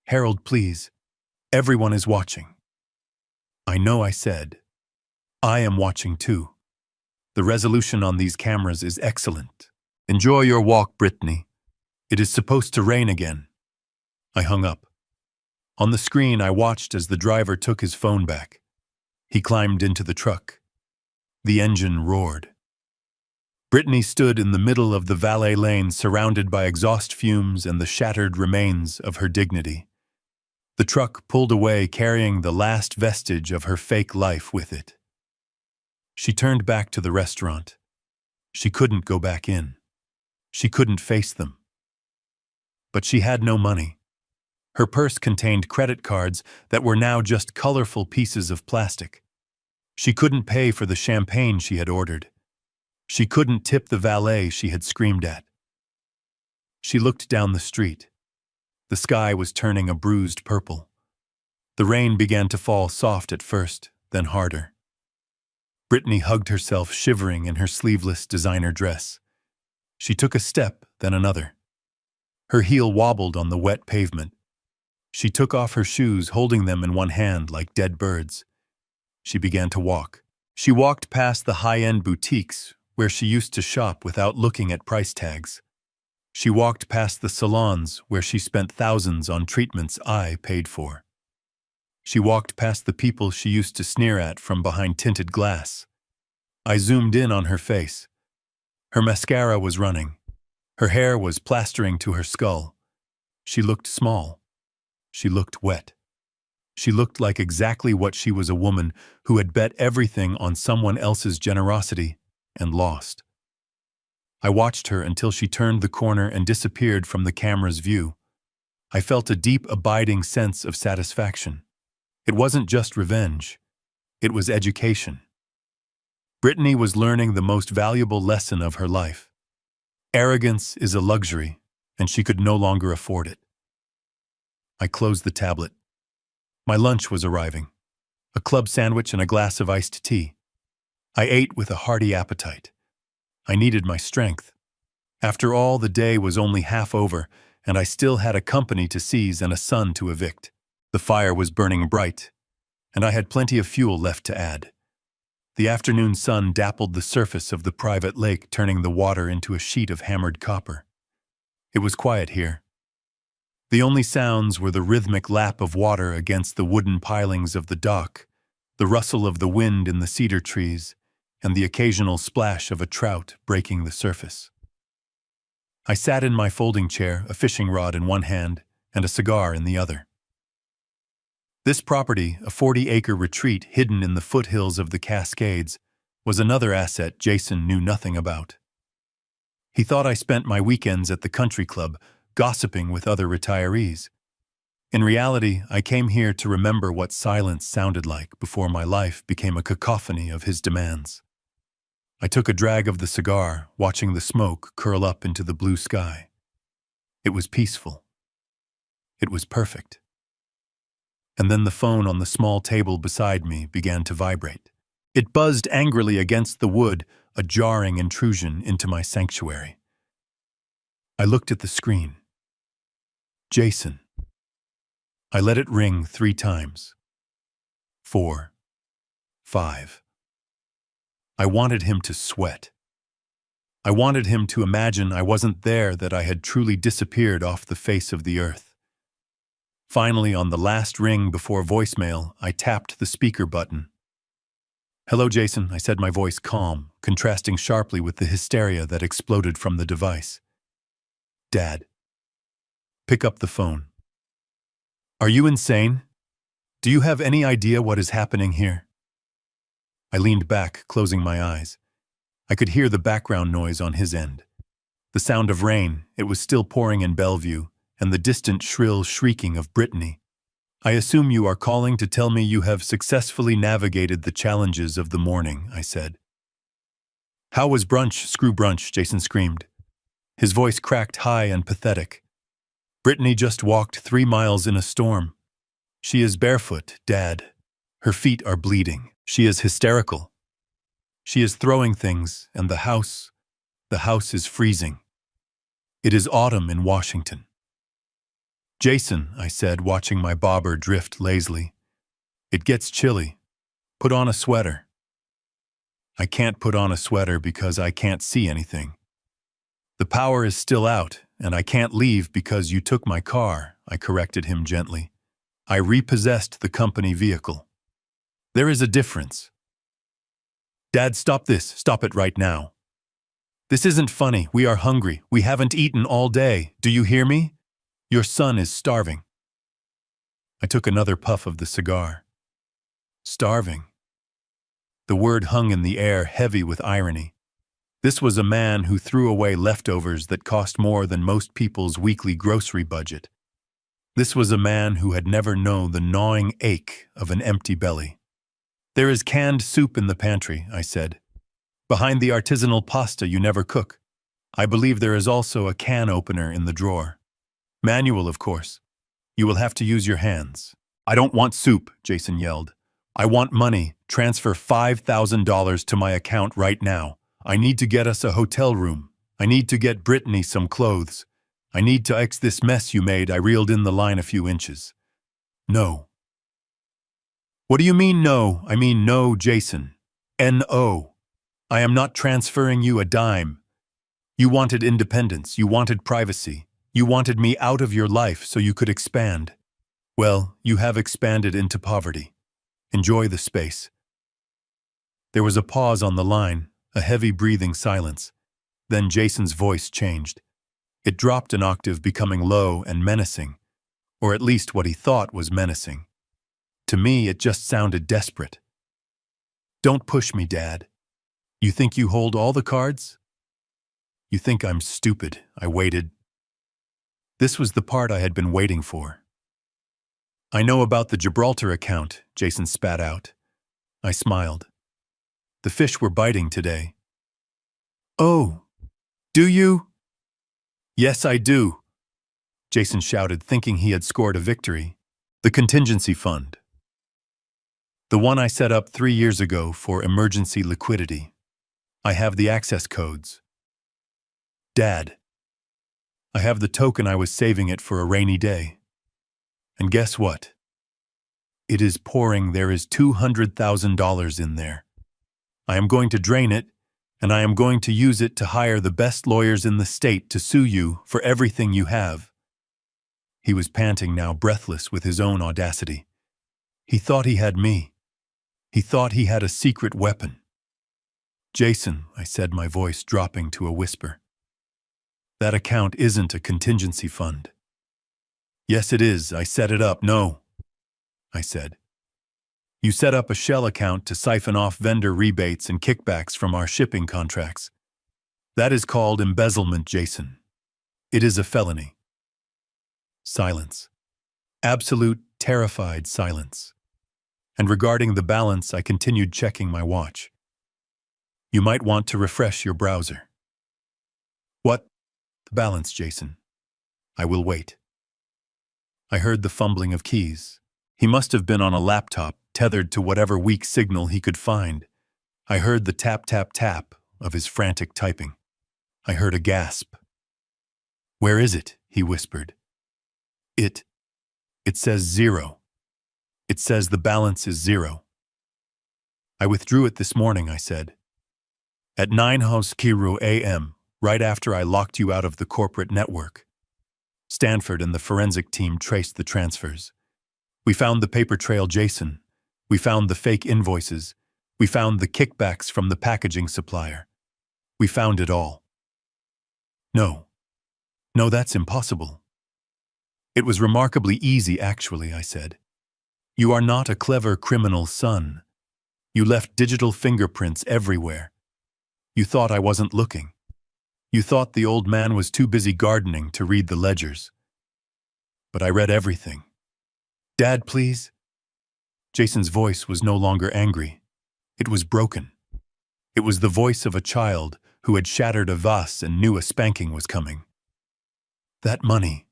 "Harold, please. Everyone is watching." "I know," I said. "I am watching too. The resolution on these cameras is excellent. Enjoy your walk, Brittany. It is supposed to rain again." I hung up. On the screen, I watched as the driver took his phone back. He climbed into the truck. The engine roared. Brittany stood in the middle of the valet lane, surrounded by exhaust fumes and the shattered remains of her dignity. The truck pulled away, carrying the last vestige of her fake life with it. She turned back to the restaurant. She couldn't go back in. She couldn't face them. But she had no money. Her purse contained credit cards that were now just colorful pieces of plastic. She couldn't pay for the champagne she had ordered. She couldn't tip the valet she had screamed at. She looked down the street. The sky was turning a bruised purple. The rain began to fall soft at first, then harder. Brittany hugged herself, shivering in her sleeveless designer dress. She took a step, then another. Her heel wobbled on the wet pavement. She took off her shoes, holding them in one hand like dead birds. She began to walk. She walked past the high-end boutiques where she used to shop without looking at price tags. She walked past the salons where she spent thousands on treatments I paid for. She walked past the people she used to sneer at from behind tinted glass. I zoomed in on her face. Her mascara was running. Her hair was plastering to her skull. She looked small. She looked wet. She looked like exactly what she was, a woman who had bet everything on someone else's generosity and lost. I watched her until she turned the corner and disappeared from the camera's view. I felt a deep, abiding sense of satisfaction. It wasn't just revenge. It was education. Brittany was learning the most valuable lesson of her life. Arrogance is a luxury, and she could no longer afford it. I closed the tablet. My lunch was arriving. A club sandwich and a glass of iced tea. I ate with a hearty appetite. I needed my strength. After all, the day was only half over, and I still had a company to seize and a son to evict. The fire was burning bright, and I had plenty of fuel left to add. The afternoon sun dappled the surface of the private lake, turning the water into a sheet of hammered copper. It was quiet here. The only sounds were the rhythmic lap of water against the wooden pilings of the dock, the rustle of the wind in the cedar trees, and the occasional splash of a trout breaking the surface. I sat in my folding chair, a fishing rod in one hand and a cigar in the other. This property, a 40-acre retreat hidden in the foothills of the Cascades, was another asset Jason knew nothing about. He thought I spent my weekends at the country club, gossiping with other retirees. In reality, I came here to remember what silence sounded like before my life became a cacophony of his demands. I took a drag of the cigar, watching the smoke curl up into the blue sky. It was peaceful. It was perfect. And then the phone on the small table beside me began to vibrate. It buzzed angrily against the wood, a jarring intrusion into my sanctuary. I looked at the screen. Jason. I let it ring 3 times. 4. 5. I wanted him to sweat. I wanted him to imagine I wasn't there, that I had truly disappeared off the face of the earth. Finally, on the last ring before voicemail, I tapped the speaker button. "Hello, Jason," I said, my voice calm, contrasting sharply with the hysteria that exploded from the device. "Dad." "Pick up the phone." "Are you insane? Do you have any idea what is happening here?" I leaned back, closing my eyes. I could hear the background noise on his end. The sound of rain, it was still pouring in Bellevue, and the distant shrill shrieking of Brittany. "I assume you are calling to tell me you have successfully navigated the challenges of the morning," I said. "How was brunch?" "Screw brunch," Jason screamed. His voice cracked high and pathetic. "Brittany just walked 3 miles in a storm. She is barefoot, Dad. Her feet are bleeding. She is hysterical. She is throwing things, and the house is freezing. It is autumn in Washington." "Jason," I said, watching my bobber drift lazily. "It gets chilly. Put on a sweater." "I can't put on a sweater because I can't see anything." "The power is still out, and I can't leave because you took my car," I corrected him gently. "I repossessed the company vehicle. There is a difference." "Dad, stop this. Stop it right now. This isn't funny. We are hungry. We haven't eaten all day. Do you hear me? Your son is starving." I took another puff of the cigar. Starving. The word hung in the air, heavy with irony. This was a man who threw away leftovers that cost more than most people's weekly grocery budget. This was a man who had never known the gnawing ache of an empty belly. "There is canned soup in the pantry," I said. "Behind the artisanal pasta you never cook. I believe there is also a can opener in the drawer. Manual, of course. You will have to use your hands." "I don't want soup," Jason yelled. "I want money. Transfer $5,000 to my account right now. I need to get us a hotel room. I need to get Brittany some clothes. I need to X this mess you made." I reeled in the line a few inches. "No." "What do you mean no?" "I mean no, Jason. N-O. I am not transferring you a dime. You wanted independence. You wanted privacy. You wanted me out of your life so you could expand. Well, you have expanded into poverty. Enjoy the space." There was a pause on the line, a heavy breathing silence. Then Jason's voice changed. It dropped an octave, becoming low and menacing, or at least what he thought was menacing. To me, it just sounded desperate. "Don't push me, Dad. You think you hold all the cards? You think I'm stupid." I waited. This was the part I had been waiting for. "I know about the Gibraltar account," Jason spat out. I smiled. "The fish were biting today." "Oh, do you?" "Yes, I do," Jason shouted, thinking he had scored a victory. "The contingency fund. The one I set up 3 years ago for emergency liquidity. I have the access codes." "Dad, I have the token. I was saving it for a rainy day. And guess what? It is pouring. There is $200,000 in there. I am going to drain it, and I am going to use it to hire the best lawyers in the state to sue you for everything you have." He was panting now, breathless with his own audacity. He thought he had me. He thought he had a secret weapon. Jason, I said, my voice dropping to a whisper. That account isn't a contingency fund. Yes, it is. I set it up. No, I said. You set up a shell account to siphon off vendor rebates and kickbacks from our shipping contracts. That is called embezzlement, Jason. It is a felony. Silence. Absolute, terrified silence. And regarding the balance, I continued checking my watch. You might want to refresh your browser. What? The balance, Jason. I will wait. I heard the fumbling of keys. He must have been on a laptop, tethered to whatever weak signal he could find. I heard the tap, tap, tap of his frantic typing. I heard a gasp. Where is it? He whispered. It says 0. It says the balance is 0. I withdrew it this morning, I said. At 9:00 a.m., right after I locked you out of the corporate network. Stanford and the forensic team traced the transfers. We found the paper trail, Jason. We found the fake invoices. We found the kickbacks from the packaging supplier. We found it all. No, that's impossible. It was remarkably easy, actually, I said. You are not a clever criminal, son. You left digital fingerprints everywhere. You thought I wasn't looking. You thought the old man was too busy gardening to read the ledgers. But I read everything. Dad, please. Jason's voice was no longer angry. It was broken. It was the voice of a child who had shattered a vase and knew a spanking was coming. That money,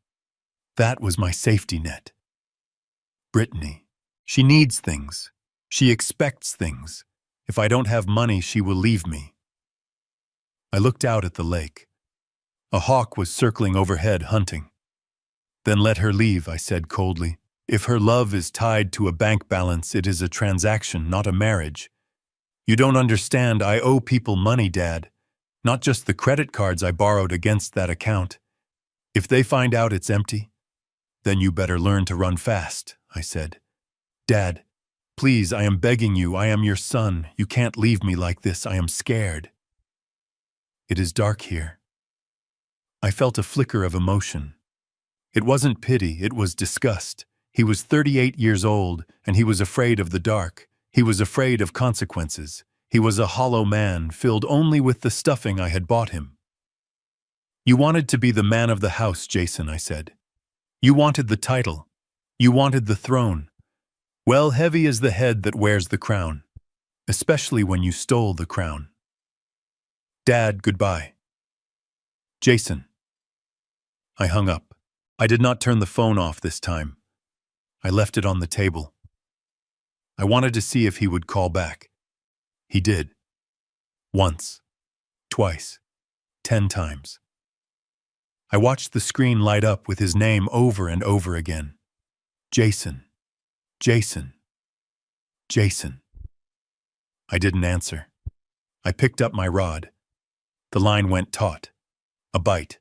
that was my safety net. Brittany, she needs things. She expects things. If I don't have money, she will leave me. I looked out at the lake. A hawk was circling overhead, hunting. Then let her leave, I said coldly. If her love is tied to a bank balance, it is a transaction, not a marriage. You don't understand. I owe people money, Dad. Not just the credit cards I borrowed against that account. If they find out it's empty, then you better learn to run fast, I said. Dad, please, I am begging you. I am your son. You can't leave me like this. I am scared. It is dark here. I felt a flicker of emotion. It wasn't pity, it was disgust. He was 38 years old, and he was afraid of the dark. He was afraid of consequences. He was a hollow man, filled only with the stuffing I had bought him. You wanted to be the man of the house, Jason, I said. You wanted the title. You wanted the throne. Well, heavy is the head that wears the crown, especially when you stole the crown. Dad, goodbye. Jason. I hung up. I did not turn the phone off this time. I left it on the table. I wanted to see if he would call back. He did. Once. Twice. 10 times. I watched the screen light up with his name over and over again. Jason. Jason. Jason. I didn't answer. I picked up my rod. The line went taut. A bite.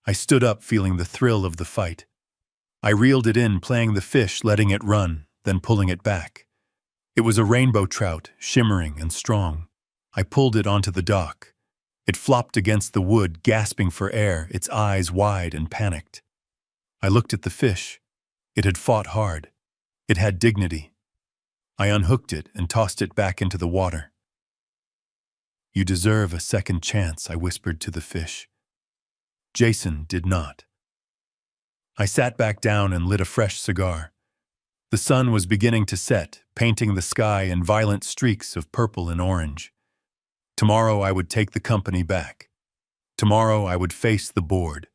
I stood up, feeling the thrill of the fight. I reeled it in, playing the fish, letting it run, then pulling it back. It was a rainbow trout, shimmering and strong. I pulled it onto the dock. It flopped against the wood, gasping for air, its eyes wide and panicked. I looked at the fish. It had fought hard. It had dignity. I unhooked it and tossed it back into the water. You deserve a second chance, I whispered to the fish. Jason did not. I sat back down and lit a fresh cigar. The sun was beginning to set, painting the sky in violent streaks of purple and orange. Tomorrow I would take the company back. Tomorrow I would face the board.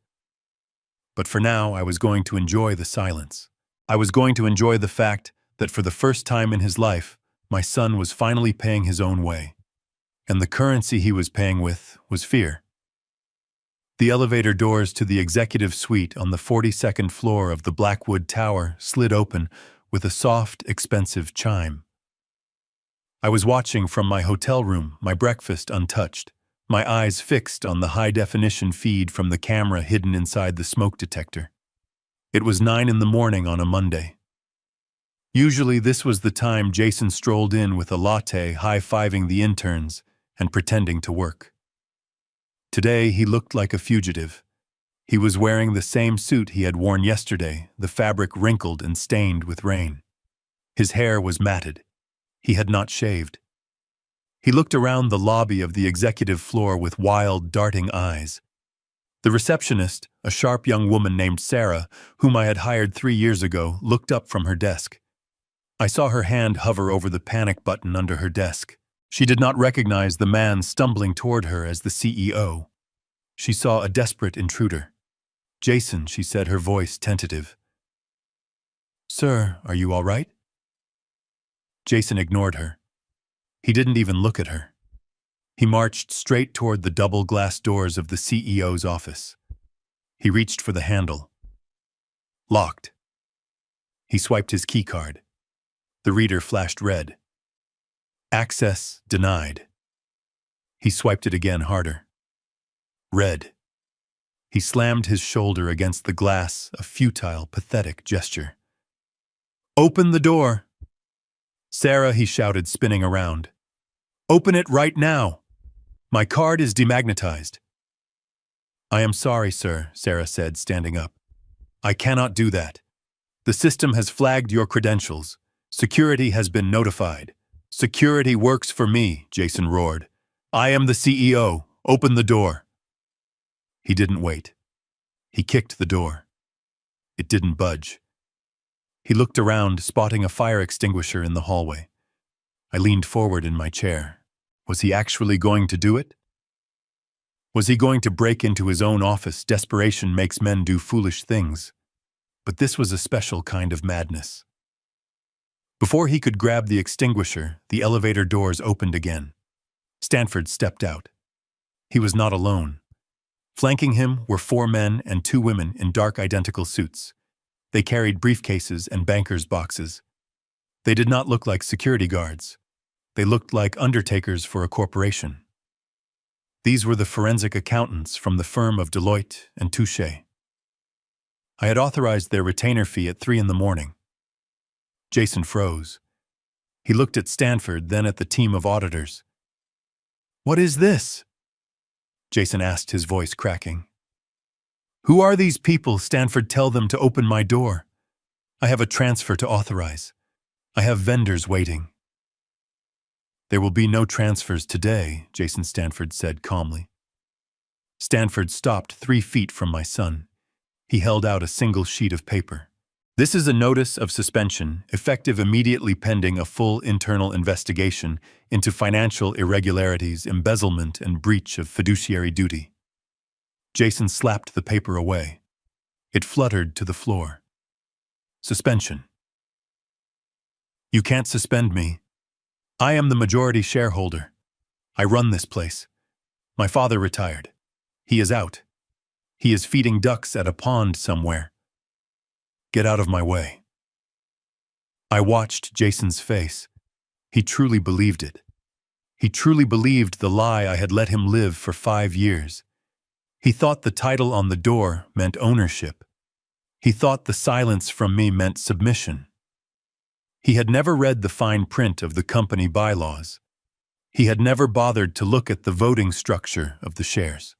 But for now, I was going to enjoy the silence. I was going to enjoy the fact that for the first time in his life, my son was finally paying his own way. And the currency he was paying with was fear. The elevator doors to the executive suite on the 42nd floor of the Blackwood Tower slid open with a soft, expensive chime. I was watching from my hotel room, my breakfast untouched, my eyes fixed on the high-definition feed from the camera hidden inside the smoke detector. It was 9 in the morning on a Monday. Usually this was the time Jason strolled in with a latte, high-fiving the interns and pretending to work. Today he looked like a fugitive. He was wearing the same suit he had worn yesterday, the fabric wrinkled and stained with rain. His hair was matted. He had not shaved. He looked around the lobby of the executive floor with wild, darting eyes. The receptionist, a sharp young woman named Sarah, whom I had hired 3 years ago, looked up from her desk. I saw her hand hover over the panic button under her desk. She did not recognize the man stumbling toward her as the CEO. She saw a desperate intruder. "Jason," she said, her voice tentative. "Sir, are you all right?" Jason ignored her. He didn't even look at her. He marched straight toward the double glass doors of the CEO's office. He reached for the handle. Locked. He swiped his keycard. The reader flashed red. Access denied. He swiped it again harder. Red. He slammed his shoulder against the glass, a futile, pathetic gesture. "Open the door!" "Sarah," he shouted, spinning around. "Open it right now! My card is demagnetized." "I am sorry, sir," Sarah said, standing up. "I cannot do that. The system has flagged your credentials. Security has been notified." "Security works for me," Jason roared. "I am the CEO. Open the door." He didn't wait. He kicked the door. It didn't budge. He looked around, spotting a fire extinguisher in the hallway. I leaned forward in my chair. Was he actually going to do it? Was he going to break into his own office? Desperation makes men do foolish things. But this was a special kind of madness. Before he could grab the extinguisher, the elevator doors opened again. Stanford stepped out. He was not alone. Flanking him were 4 men and 2 women in dark identical suits. They carried briefcases and bankers' boxes. They did not look like security guards. They looked like undertakers for a corporation. These were the forensic accountants from the firm of Deloitte and Touche. I had authorized their retainer fee at 3 a.m. Jason froze. He looked at Stanford, then at the team of auditors. "What is this?" Jason asked, his voice cracking. "Who are these people?" Stanford. "Tell them to open my door. I have a transfer to authorize. I have vendors waiting." "There will be no transfers today," Jason Stanford said calmly. Stanford stopped 3 feet from my son. He held out a single sheet of paper. "This is a notice of suspension, effective immediately pending a full internal investigation into financial irregularities, embezzlement, and breach of fiduciary duty." Jason slapped the paper away. It fluttered to the floor. "Suspension. You can't suspend me. I am the majority shareholder. I run this place. My father retired. He is out. He is feeding ducks at a pond somewhere. Get out of my way." I watched Jason's face. He truly believed it. He truly believed the lie I had let him live for 5 years. He thought the title on the door meant ownership. He thought the silence from me meant submission. He had never read the fine print of the company bylaws. He had never bothered to look at the voting structure of the shares.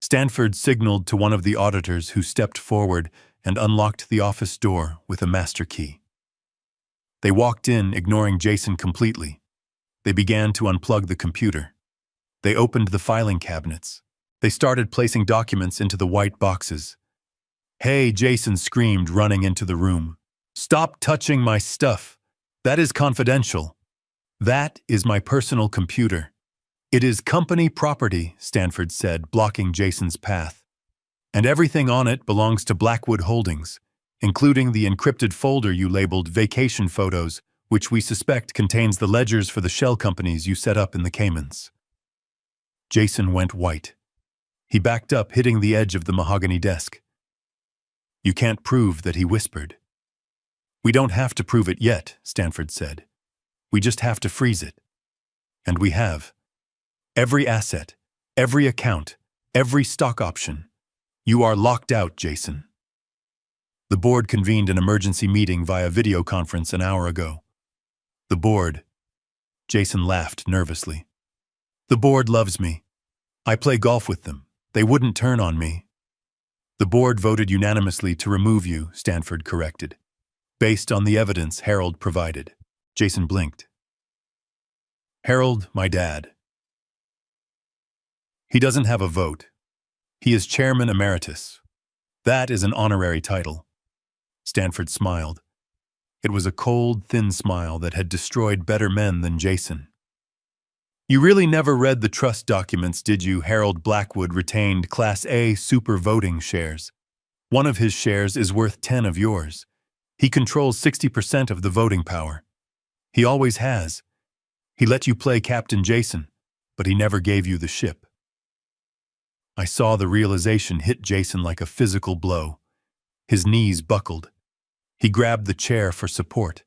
Stanford signaled to one of the auditors, who stepped forward and unlocked the office door with a master key. They walked in, ignoring Jason completely. They began to unplug the computer. They opened the filing cabinets. They started placing documents into the white boxes. "Hey," Jason screamed, running into the room. "Stop touching my stuff. That is confidential. That is my personal computer." "It is company property," Stanford said, blocking Jason's path. "And everything on it belongs to Blackwood Holdings, including the encrypted folder you labeled Vacation Photos, which we suspect contains the ledgers for the shell companies you set up in the Caymans." Jason went white. He backed up, hitting the edge of the mahogany desk. "You can't prove that," he whispered. "We don't have to prove it yet," Stanford said. "We just have to freeze it. And we have. Every asset, every account, every stock option. You are locked out, Jason." The board convened an emergency meeting via video conference an hour ago. The board. Jason laughed nervously. The board loves me. I play golf with them. They wouldn't turn on me. The board voted unanimously to remove you, Stanford corrected, based on the evidence Harold provided. Jason blinked. Harold, my dad. He doesn't have a vote. He is chairman emeritus. That is an honorary title. Stanford smiled. It was a cold, thin smile that had destroyed better men than Jason. You really never read the trust documents, did you? Harold Blackwood retained Class A super voting shares. One of his shares is worth 10 of yours. He controls 60% of the voting power. He always has. He let you play Captain Jason, but he never gave you the ship. I saw the realization hit Jason like a physical blow. His knees buckled. He grabbed the chair for support.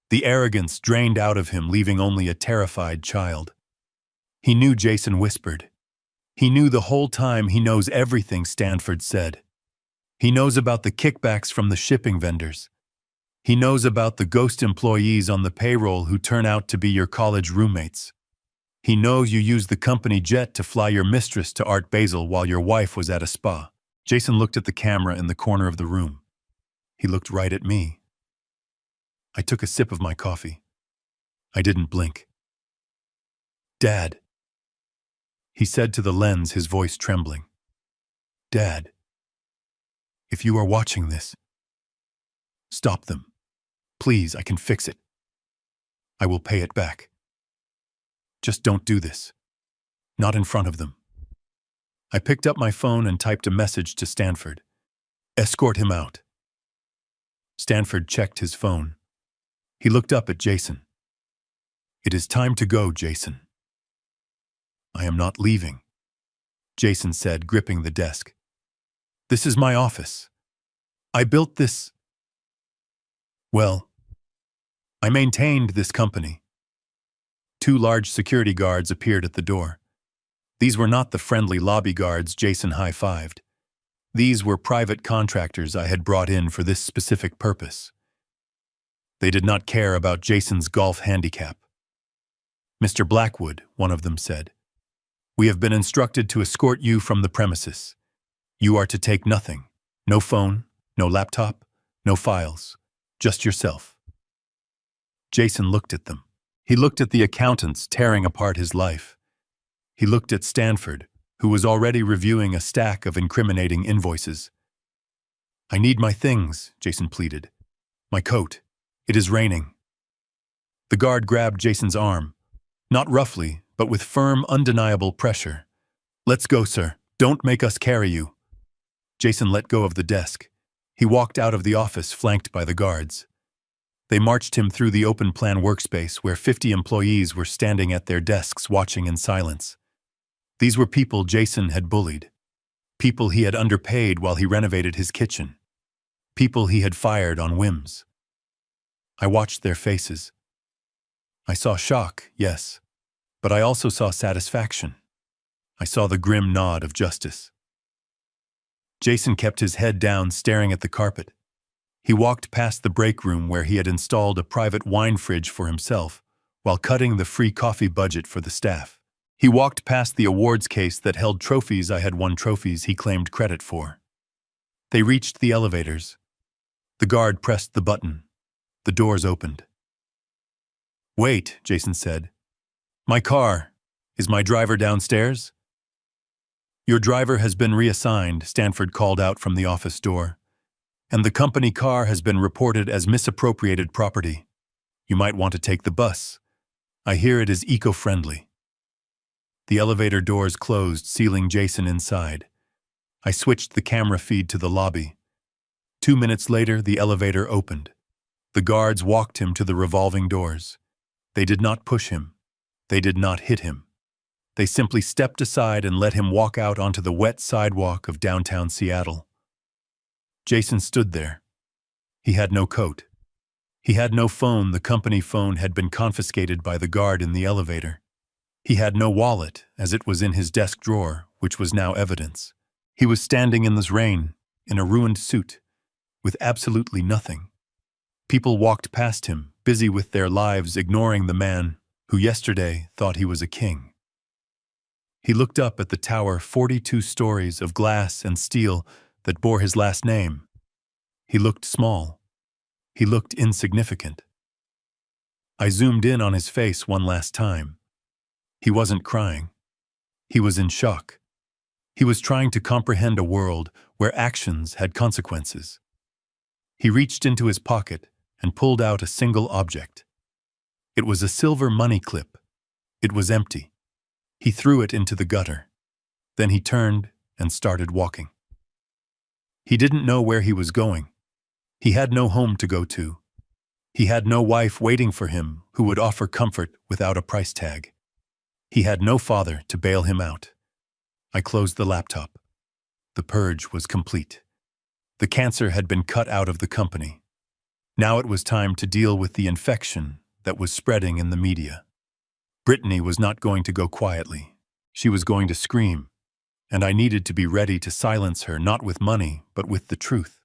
The arrogance drained out of him, leaving only a terrified child. He knew, Jason whispered. He knew the whole time. He knows everything, Stanford said. He knows about the kickbacks from the shipping vendors. He knows about the ghost employees on the payroll who turn out to be your college roommates. He knows you used the company jet to fly your mistress to Art Basel while your wife was at a spa. Jason looked at the camera in the corner of the room. He looked right at me. I took a sip of my coffee. I didn't blink. Dad, he said to the lens, his voice trembling. Dad, if you are watching this, stop them. Please, I can fix it. I will pay it back. Just don't do this. Not in front of them. I picked up my phone and typed a message to Stanford. Escort him out. Stanford checked his phone. He looked up at Jason. It is time to go, Jason. I am not leaving, Jason said, gripping the desk. This is my office. I built this. Well, I maintained this company. 2 large security guards appeared at the door. These were not the friendly lobby guards Jason high-fived. These were private contractors I had brought in for this specific purpose. They did not care about Jason's golf handicap. Mr. Blackwood, one of them said, we have been instructed to escort you from the premises. You are to take nothing. No phone, no laptop, no files. Just yourself. Jason looked at them. He looked at the accountants tearing apart his life. He looked at Stanford, who was already reviewing a stack of incriminating invoices. I need my things, Jason pleaded. My coat. It is raining. The guard grabbed Jason's arm, not roughly, but with firm, undeniable pressure. Let's go, sir. Don't make us carry you. Jason let go of the desk. He walked out of the office, flanked by the guards. They marched him through the open plan workspace where 50 employees were standing at their desks watching in silence. These were people Jason had bullied. People he had underpaid while he renovated his kitchen. People he had fired on whims. I watched their faces. I saw shock, yes, but I also saw satisfaction. I saw the grim nod of justice. Jason kept his head down, staring at the carpet. He walked past the break room where he had installed a private wine fridge for himself while cutting the free coffee budget for the staff. He walked past the awards case that held trophies I had won, trophies he claimed credit for. They reached the elevators. The guard pressed the button. The doors opened. Wait, Jason said. My car. Is my driver downstairs? Your driver has been reassigned, Stanford called out from the office door. And the company car has been reported as misappropriated property. You might want to take the bus. I hear it is eco-friendly. The elevator doors closed, sealing Jason inside. I switched the camera feed to the lobby. 2 minutes later, the elevator opened. The guards walked him to the revolving doors. They did not push him. They did not hit him. They simply stepped aside and let him walk out onto the wet sidewalk of downtown Seattle. Jason stood there. He had no coat. He had no phone. The company phone had been confiscated by the guard in the elevator. He had no wallet, as it was in his desk drawer, which was now evidence. He was standing in this rain, in a ruined suit, with absolutely nothing. People walked past him, busy with their lives, ignoring the man who yesterday thought he was a king. He looked up at the tower, 42 stories of glass and steel that bore his last name. He looked small. He looked insignificant. I zoomed in on his face one last time. He wasn't crying. He was in shock. He was trying to comprehend a world where actions had consequences. He reached into his pocket and pulled out a single object. It was a silver money clip. It was empty. He threw it into the gutter. Then he turned and started walking. He didn't know where he was going. He had no home to go to. He had no wife waiting for him who would offer comfort without a price tag. He had no father to bail him out. I closed the laptop. The purge was complete. The cancer had been cut out of the company. Now it was time to deal with the infection that was spreading in the media. Brittany was not going to go quietly. She was going to scream, and I needed to be ready to silence her, not with money, but with the truth.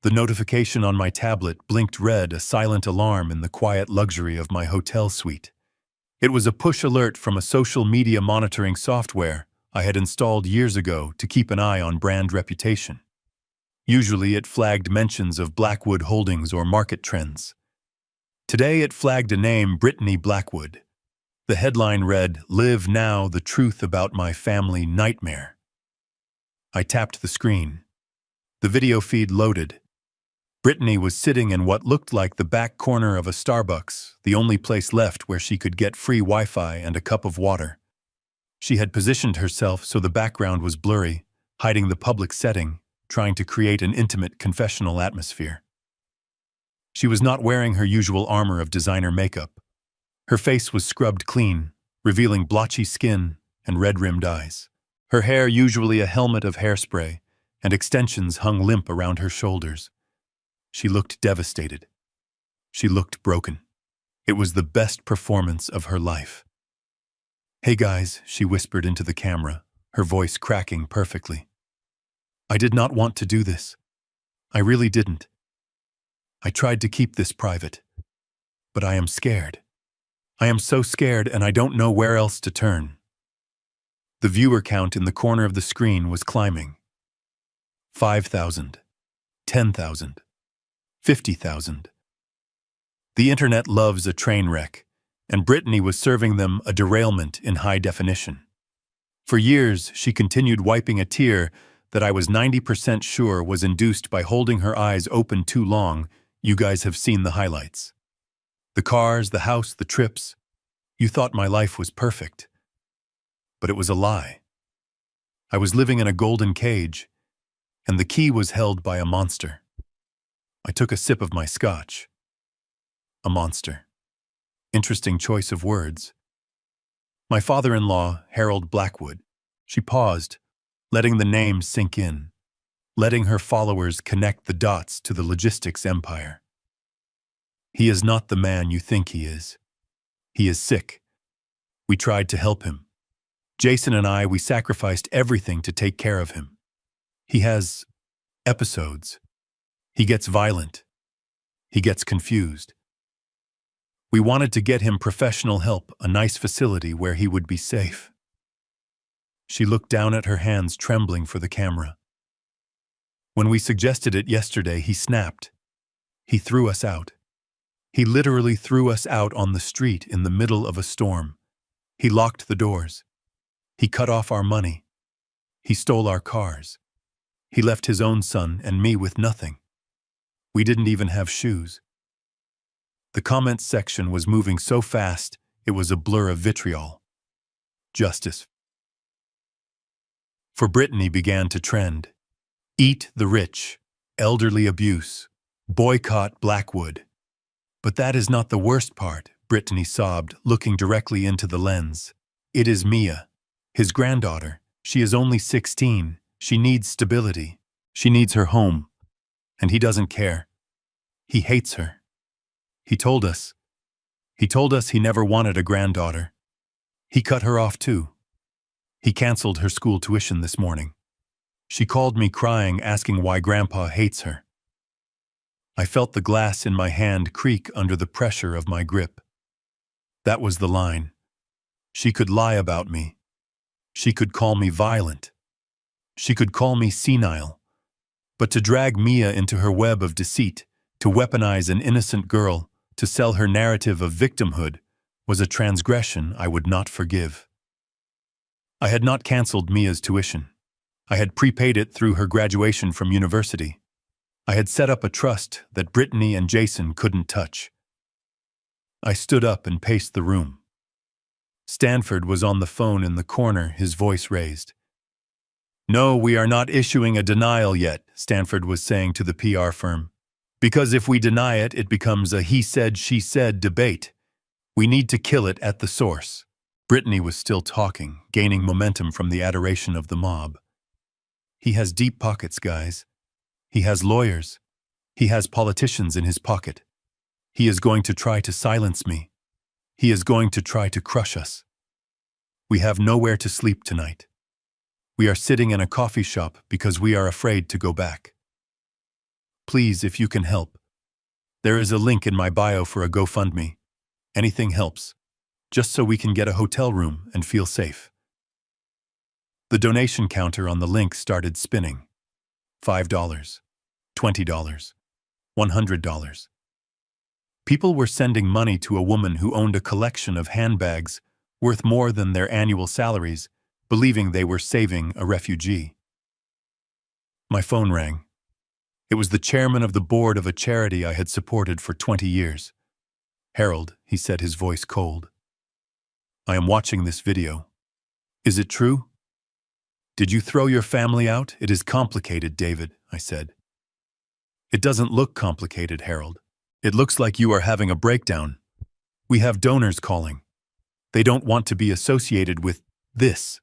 The notification on my tablet blinked red, a silent alarm in the quiet luxury of my hotel suite. It was a push alert from a social media monitoring software I had installed years ago to keep an eye on brand reputation. Usually it flagged mentions of Blackwood Holdings or market trends. Today it flagged a name, Brittany Blackwood. The headline read, "Live Now, the Truth About My Family Nightmare." I tapped the screen. The video feed loaded. Brittany was sitting in what looked like the back corner of a Starbucks, the only place left where she could get free Wi-Fi and a cup of water. She had positioned herself so the background was blurry, hiding the public setting, trying to create an intimate confessional atmosphere. She was not wearing her usual armor of designer makeup. Her face was scrubbed clean, revealing blotchy skin and red-rimmed eyes. Her hair, usually a helmet of hairspray, and extensions hung limp around her shoulders. She looked devastated. She looked broken. It was the best performance of her life. "Hey guys," she whispered into the camera, her voice cracking perfectly. "I did not want to do this. I really didn't. I tried to keep this private. But I am scared. I am so scared and I don't know where else to turn." The viewer count in the corner of the screen was climbing. 5,000. 10,000. 50,000. The internet loves a train wreck, and Brittany was serving them a derailment in high definition. For years, she continued wiping a tear that I was 90% sure was induced by holding her eyes open too long. You guys have seen the highlights. The cars, the house, the trips. You thought my life was perfect. But it was a lie. I was living in a golden cage, and the key was held by a monster. I took a sip of my scotch. A monster. Interesting choice of words. My father-in-law, Harold Blackwood. She paused, letting the name sink in, letting her followers connect the dots to the logistics empire. He is not the man you think he is. He is sick. We tried to help him. Jason and I, we sacrificed everything to take care of him. He has episodes. He gets violent. He gets confused. We wanted to get him professional help, a nice facility where he would be safe. She looked down at her hands, trembling for the camera. When we suggested it yesterday, he snapped. He threw us out. He literally threw us out on the street in the middle of a storm. He locked the doors. He cut off our money. He stole our cars. He left his own son and me with nothing. We didn't even have shoes. The comments section was moving so fast, it was a blur of vitriol. Justice for Brittany began to trend. Eat the rich, elderly abuse, boycott Blackwood. But that is not the worst part, Brittany sobbed, looking directly into the lens. It is Mia, his granddaughter. She is only 16. She needs stability. She needs her home. And he doesn't care. He hates her. He told us he never wanted a granddaughter. He cut her off too. He canceled her school tuition this morning. She called me crying, asking why Grandpa hates her. I felt the glass in my hand creak under the pressure of my grip. That was the line. She could lie about me. She could call me violent. She could call me senile. But to drag Mia into her web of deceit, to weaponize an innocent girl, to sell her narrative of victimhood, was a transgression I would not forgive. I had not canceled Mia's tuition. I had prepaid it through her graduation from university. I had set up a trust that Brittany and Jason couldn't touch. I stood up and paced the room. Stanford was on the phone in the corner, his voice raised. "No, we are not issuing a denial yet," Stanford was saying to the PR firm. "Because if we deny it, it becomes a he said, she said debate. We need to kill it at the source." Brittany was still talking, gaining momentum from the adoration of the mob. "He has deep pockets, guys. He has lawyers. He has politicians in his pocket. He is going to try to silence me. He is going to try to crush us. We have nowhere to sleep tonight. We are sitting in a coffee shop because we are afraid to go back. Please, if you can help. There is a link in my bio for a GoFundMe. Anything helps, just so we can get a hotel room and feel safe." The donation counter on the link started spinning. $5, $20, $100. People were sending money to a woman who owned a collection of handbags worth more than their annual salaries, believing they were saving a refugee. My phone rang. It was the chairman of the board of a charity I had supported for 20 years. "Harold," he said, his voice cold. "I am watching this video. Is it true? Did you throw your family out? It is complicated, David," I said. "It doesn't look complicated, Harold. It looks like you are having a breakdown. We have donors calling. They don't want to be associated with this.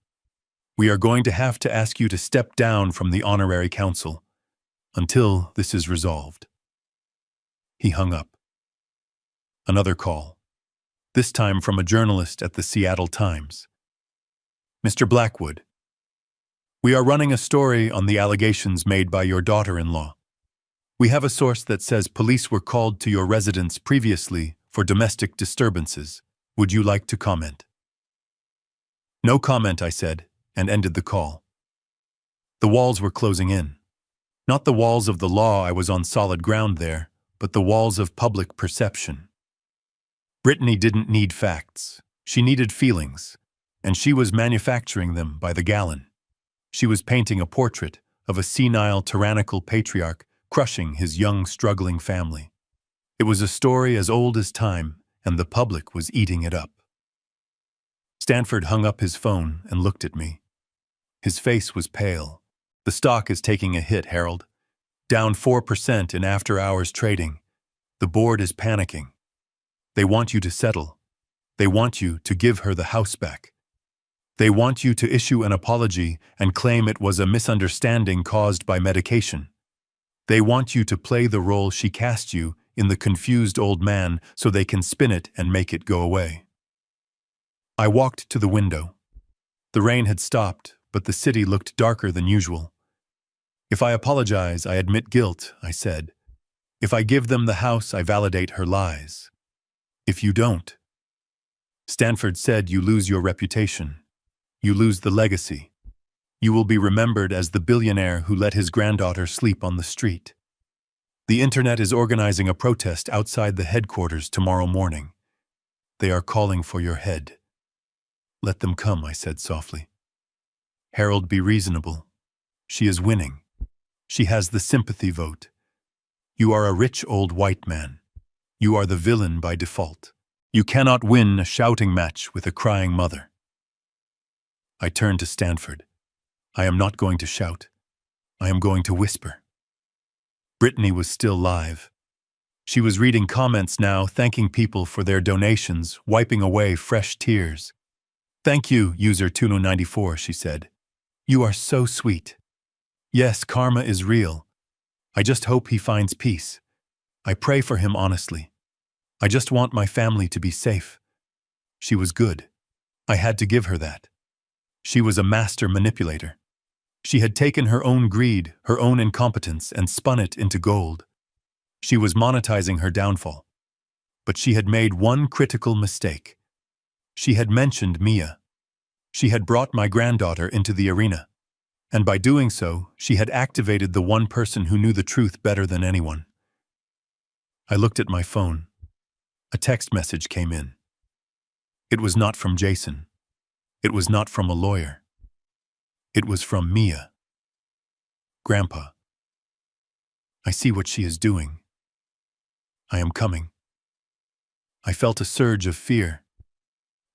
We are going to have to ask you to step down from the honorary council until this is resolved." He hung up. Another call, this time from a journalist at the Seattle Times. "Mr. Blackwood, we are running a story on the allegations made by your daughter-in-law. We have a source that says police were called to your residence previously for domestic disturbances. Would you like to comment?" "No comment," I said, and ended the call. The walls were closing in. Not the walls of the law, I was on solid ground there, but the walls of public perception. Brittany didn't need facts. She needed feelings, and she was manufacturing them by the gallon. She was painting a portrait of a senile, tyrannical patriarch crushing his young, struggling family. It was a story as old as time, and the public was eating it up. Stanford hung up his phone and looked at me. His face was pale. "The stock is taking a hit, Harold. Down 4% in after-hours trading. The board is panicking. They want you to settle. They want you to give her the house back. They want you to issue an apology and claim it was a misunderstanding caused by medication. They want you to play the role she cast you in the confused old man so they can spin it and make it go away." I walked to the window. The rain had stopped, but the city looked darker than usual. "If I apologize, I admit guilt," I said. "If I give them the house, I validate her lies. If you don't." Stanford said, "You lose your reputation. You lose the legacy. You will be remembered as the billionaire who let his granddaughter sleep on the street. The internet is organizing a protest outside the headquarters tomorrow morning. They are calling for your head." "Let them come," I said softly. "Harold, be reasonable. She is winning. She has the sympathy vote. You are a rich old white man. You are the villain by default. You cannot win a shouting match with a crying mother." I turned to Stanford. "I am not going to shout. I am going to whisper." Brittany was still live. She was reading comments now, thanking people for their donations, wiping away fresh tears. "Thank you, user 2094, she said. "You are so sweet. Yes, karma is real. I just hope he finds peace. I pray for him honestly. I just want my family to be safe." She was good. I had to give her that. She was a master manipulator. She had taken her own greed, her own incompetence, and spun it into gold. She was monetizing her downfall. But she had made one critical mistake. She had mentioned Mia. She had brought my granddaughter into the arena. And by doing so, she had activated the one person who knew the truth better than anyone. I looked at my phone. A text message came in. It was not from Jason. It was not from a lawyer. It was from Mia. Grandpa, I see what she is doing. I am coming. I felt a surge of fear.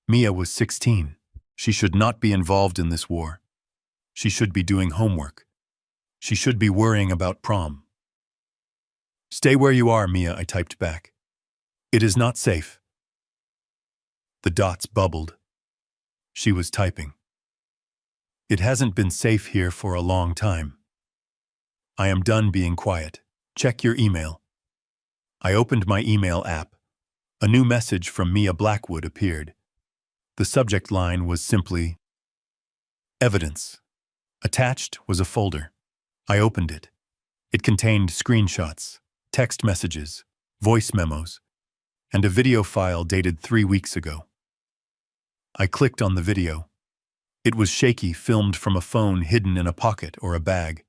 Mia was 16. She should not be involved in this war. She should be doing homework. She should be worrying about prom. Stay where you are, Mia, I typed back. It is not safe. The dots bubbled. She was typing. It hasn't been safe here for a long time. I am done being quiet. Check your email. I opened my email app. A new message from Mia Blackwood appeared. The subject line was simply, Evidence. Attached was a folder. I opened it. It contained screenshots, text messages, voice memos, and a video file dated 3 weeks ago. I clicked on the video. It was shaky, filmed from a phone hidden in a pocket or a bag.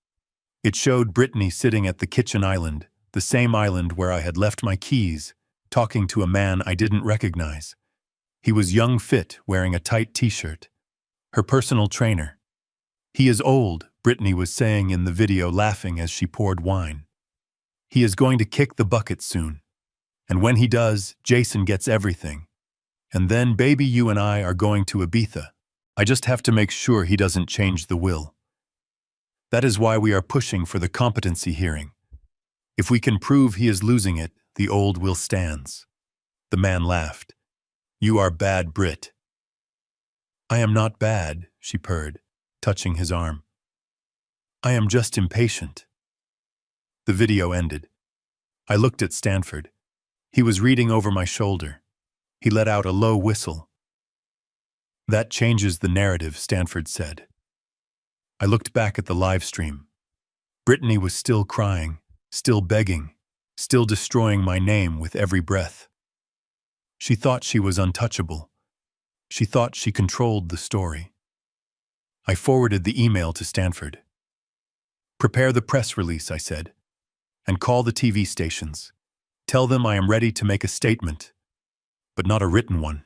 It showed Brittany sitting at the kitchen island, the same island where I had left my keys, talking to a man I didn't recognize. He was young, fit, wearing a tight t-shirt. Her personal trainer. He is old, Brittany was saying in the video, laughing as she poured wine. He is going to kick the bucket soon. And when he does, Jason gets everything. And then baby, you and I are going to Ibiza. I just have to make sure he doesn't change the will. That is why we are pushing for the competency hearing. If we can prove he is losing it, the old will stands. The man laughed. You are bad, Brit. I am not bad, she purred, touching his arm. I am just impatient. The video ended. I looked at Stanford. He was reading over my shoulder. He let out a low whistle. That changes the narrative, Stanford said. I looked back at the live stream. Brittany was still crying, still begging, still destroying my name with every breath. She thought she was untouchable. She thought she controlled the story. I forwarded the email to Stanford. Prepare the press release, I said, and call the TV stations. Tell them I am ready to make a statement, but not a written one.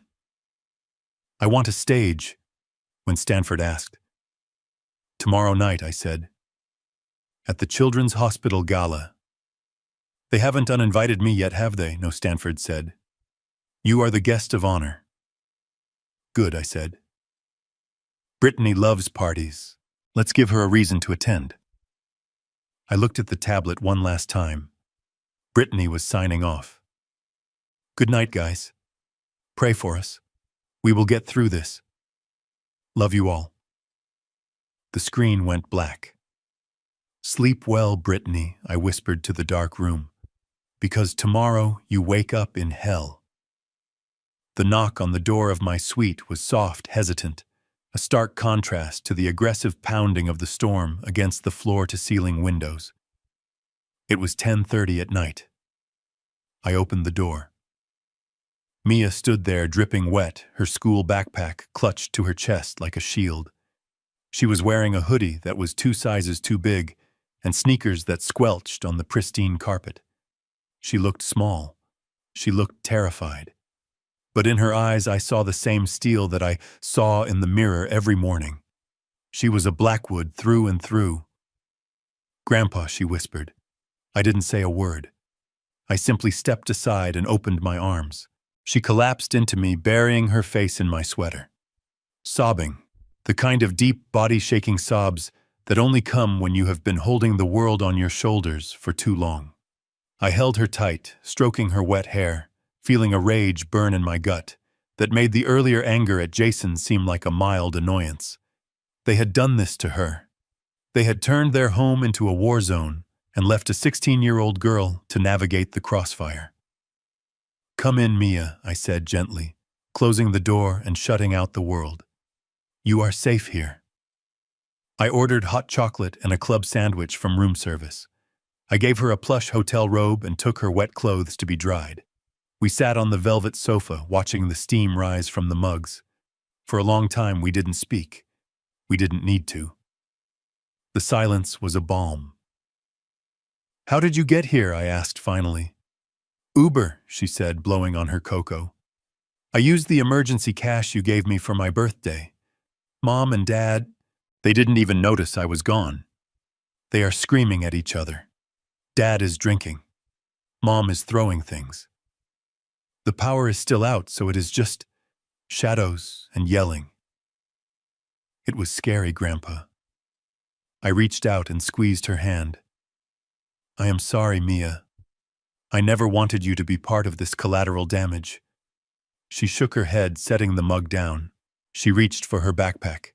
I want a stage, when Stanford asked. Tomorrow night, I said. At the Children's Hospital Gala. They haven't uninvited me yet, have they? No, Stanford said. You are the guest of honor. Good, I said. Brittany loves parties. Let's give her a reason to attend. I looked at the tablet one last time. Brittany was signing off. Good night, guys. Pray for us. We will get through this. Love you all. The screen went black. Sleep well, Brittany, I whispered to the dark room, because tomorrow you wake up in hell. The knock on the door of my suite was soft, hesitant, a stark contrast to the aggressive pounding of the storm against the floor-to-ceiling windows. It was 10:30 at night. I opened the door. Mia stood there dripping wet, her school backpack clutched to her chest like a shield. She was wearing a hoodie that was 2 sizes too big and sneakers that squelched on the pristine carpet. She looked small. She looked terrified. But in her eyes I saw the same steel that I saw in the mirror every morning. She was a Blackwood through and through. Grandpa, she whispered. I didn't say a word. I simply stepped aside and opened my arms. She collapsed into me, burying her face in my sweater. Sobbing, the kind of deep, body-shaking sobs that only come when you have been holding the world on your shoulders for too long. I held her tight, stroking her wet hair, feeling a rage burn in my gut that made the earlier anger at Jason seem like a mild annoyance. They had done this to her. They had turned their home into a war zone and left a 16-year-old girl to navigate the crossfire. Come in, Mia, I said gently, closing the door and shutting out the world. You are safe here. I ordered hot chocolate and a club sandwich from room service. I gave her a plush hotel robe and took her wet clothes to be dried. We sat on the velvet sofa watching the steam rise from the mugs. For a long time we didn't speak. We didn't need to. The silence was a balm. "How did you get here?" I asked finally. "Uber," she said, blowing on her cocoa. "I used the emergency cash you gave me for my birthday. Mom and Dad, they didn't even notice I was gone. They are screaming at each other. Dad is drinking. Mom is throwing things. The power is still out, so it is just shadows and yelling." It was scary, Grandpa. I reached out and squeezed her hand. "I am sorry, Mia. I never wanted you to be part of this collateral damage." She shook her head, setting the mug down. She reached for her backpack.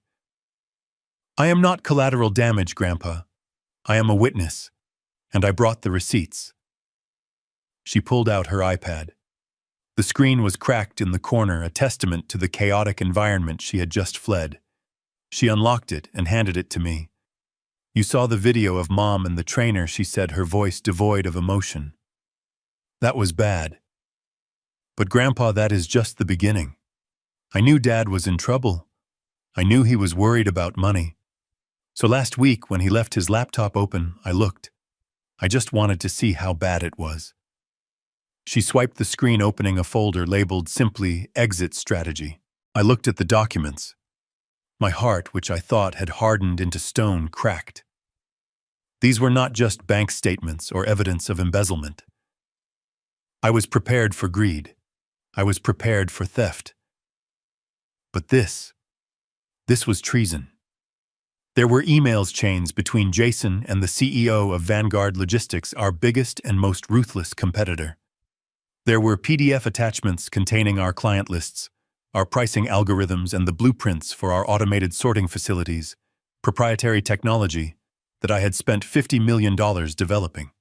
"I am not collateral damage, Grandpa. I am a witness, and I brought the receipts." She pulled out her iPad. The screen was cracked in the corner, a testament to the chaotic environment she had just fled. She unlocked it and handed it to me. "You saw the video of Mom and the trainer," she said, her voice devoid of emotion. "That was bad. But Grandpa, that is just the beginning. I knew Dad was in trouble. I knew he was worried about money. So last week, when he left his laptop open, I looked. I just wanted to see how bad it was." She swiped the screen, opening a folder labeled simply "Exit Strategy." I looked at the documents. My heart, which I thought had hardened into stone, cracked. These were not just bank statements or evidence of embezzlement. I was prepared for greed. I was prepared for theft. But this was treason. There were emails chains between Jason and the CEO of Vanguard Logistics, our biggest and most ruthless competitor. There were PDF attachments containing our client lists, our pricing algorithms, and the blueprints for our automated sorting facilities, proprietary technology that I had spent $50 million developing.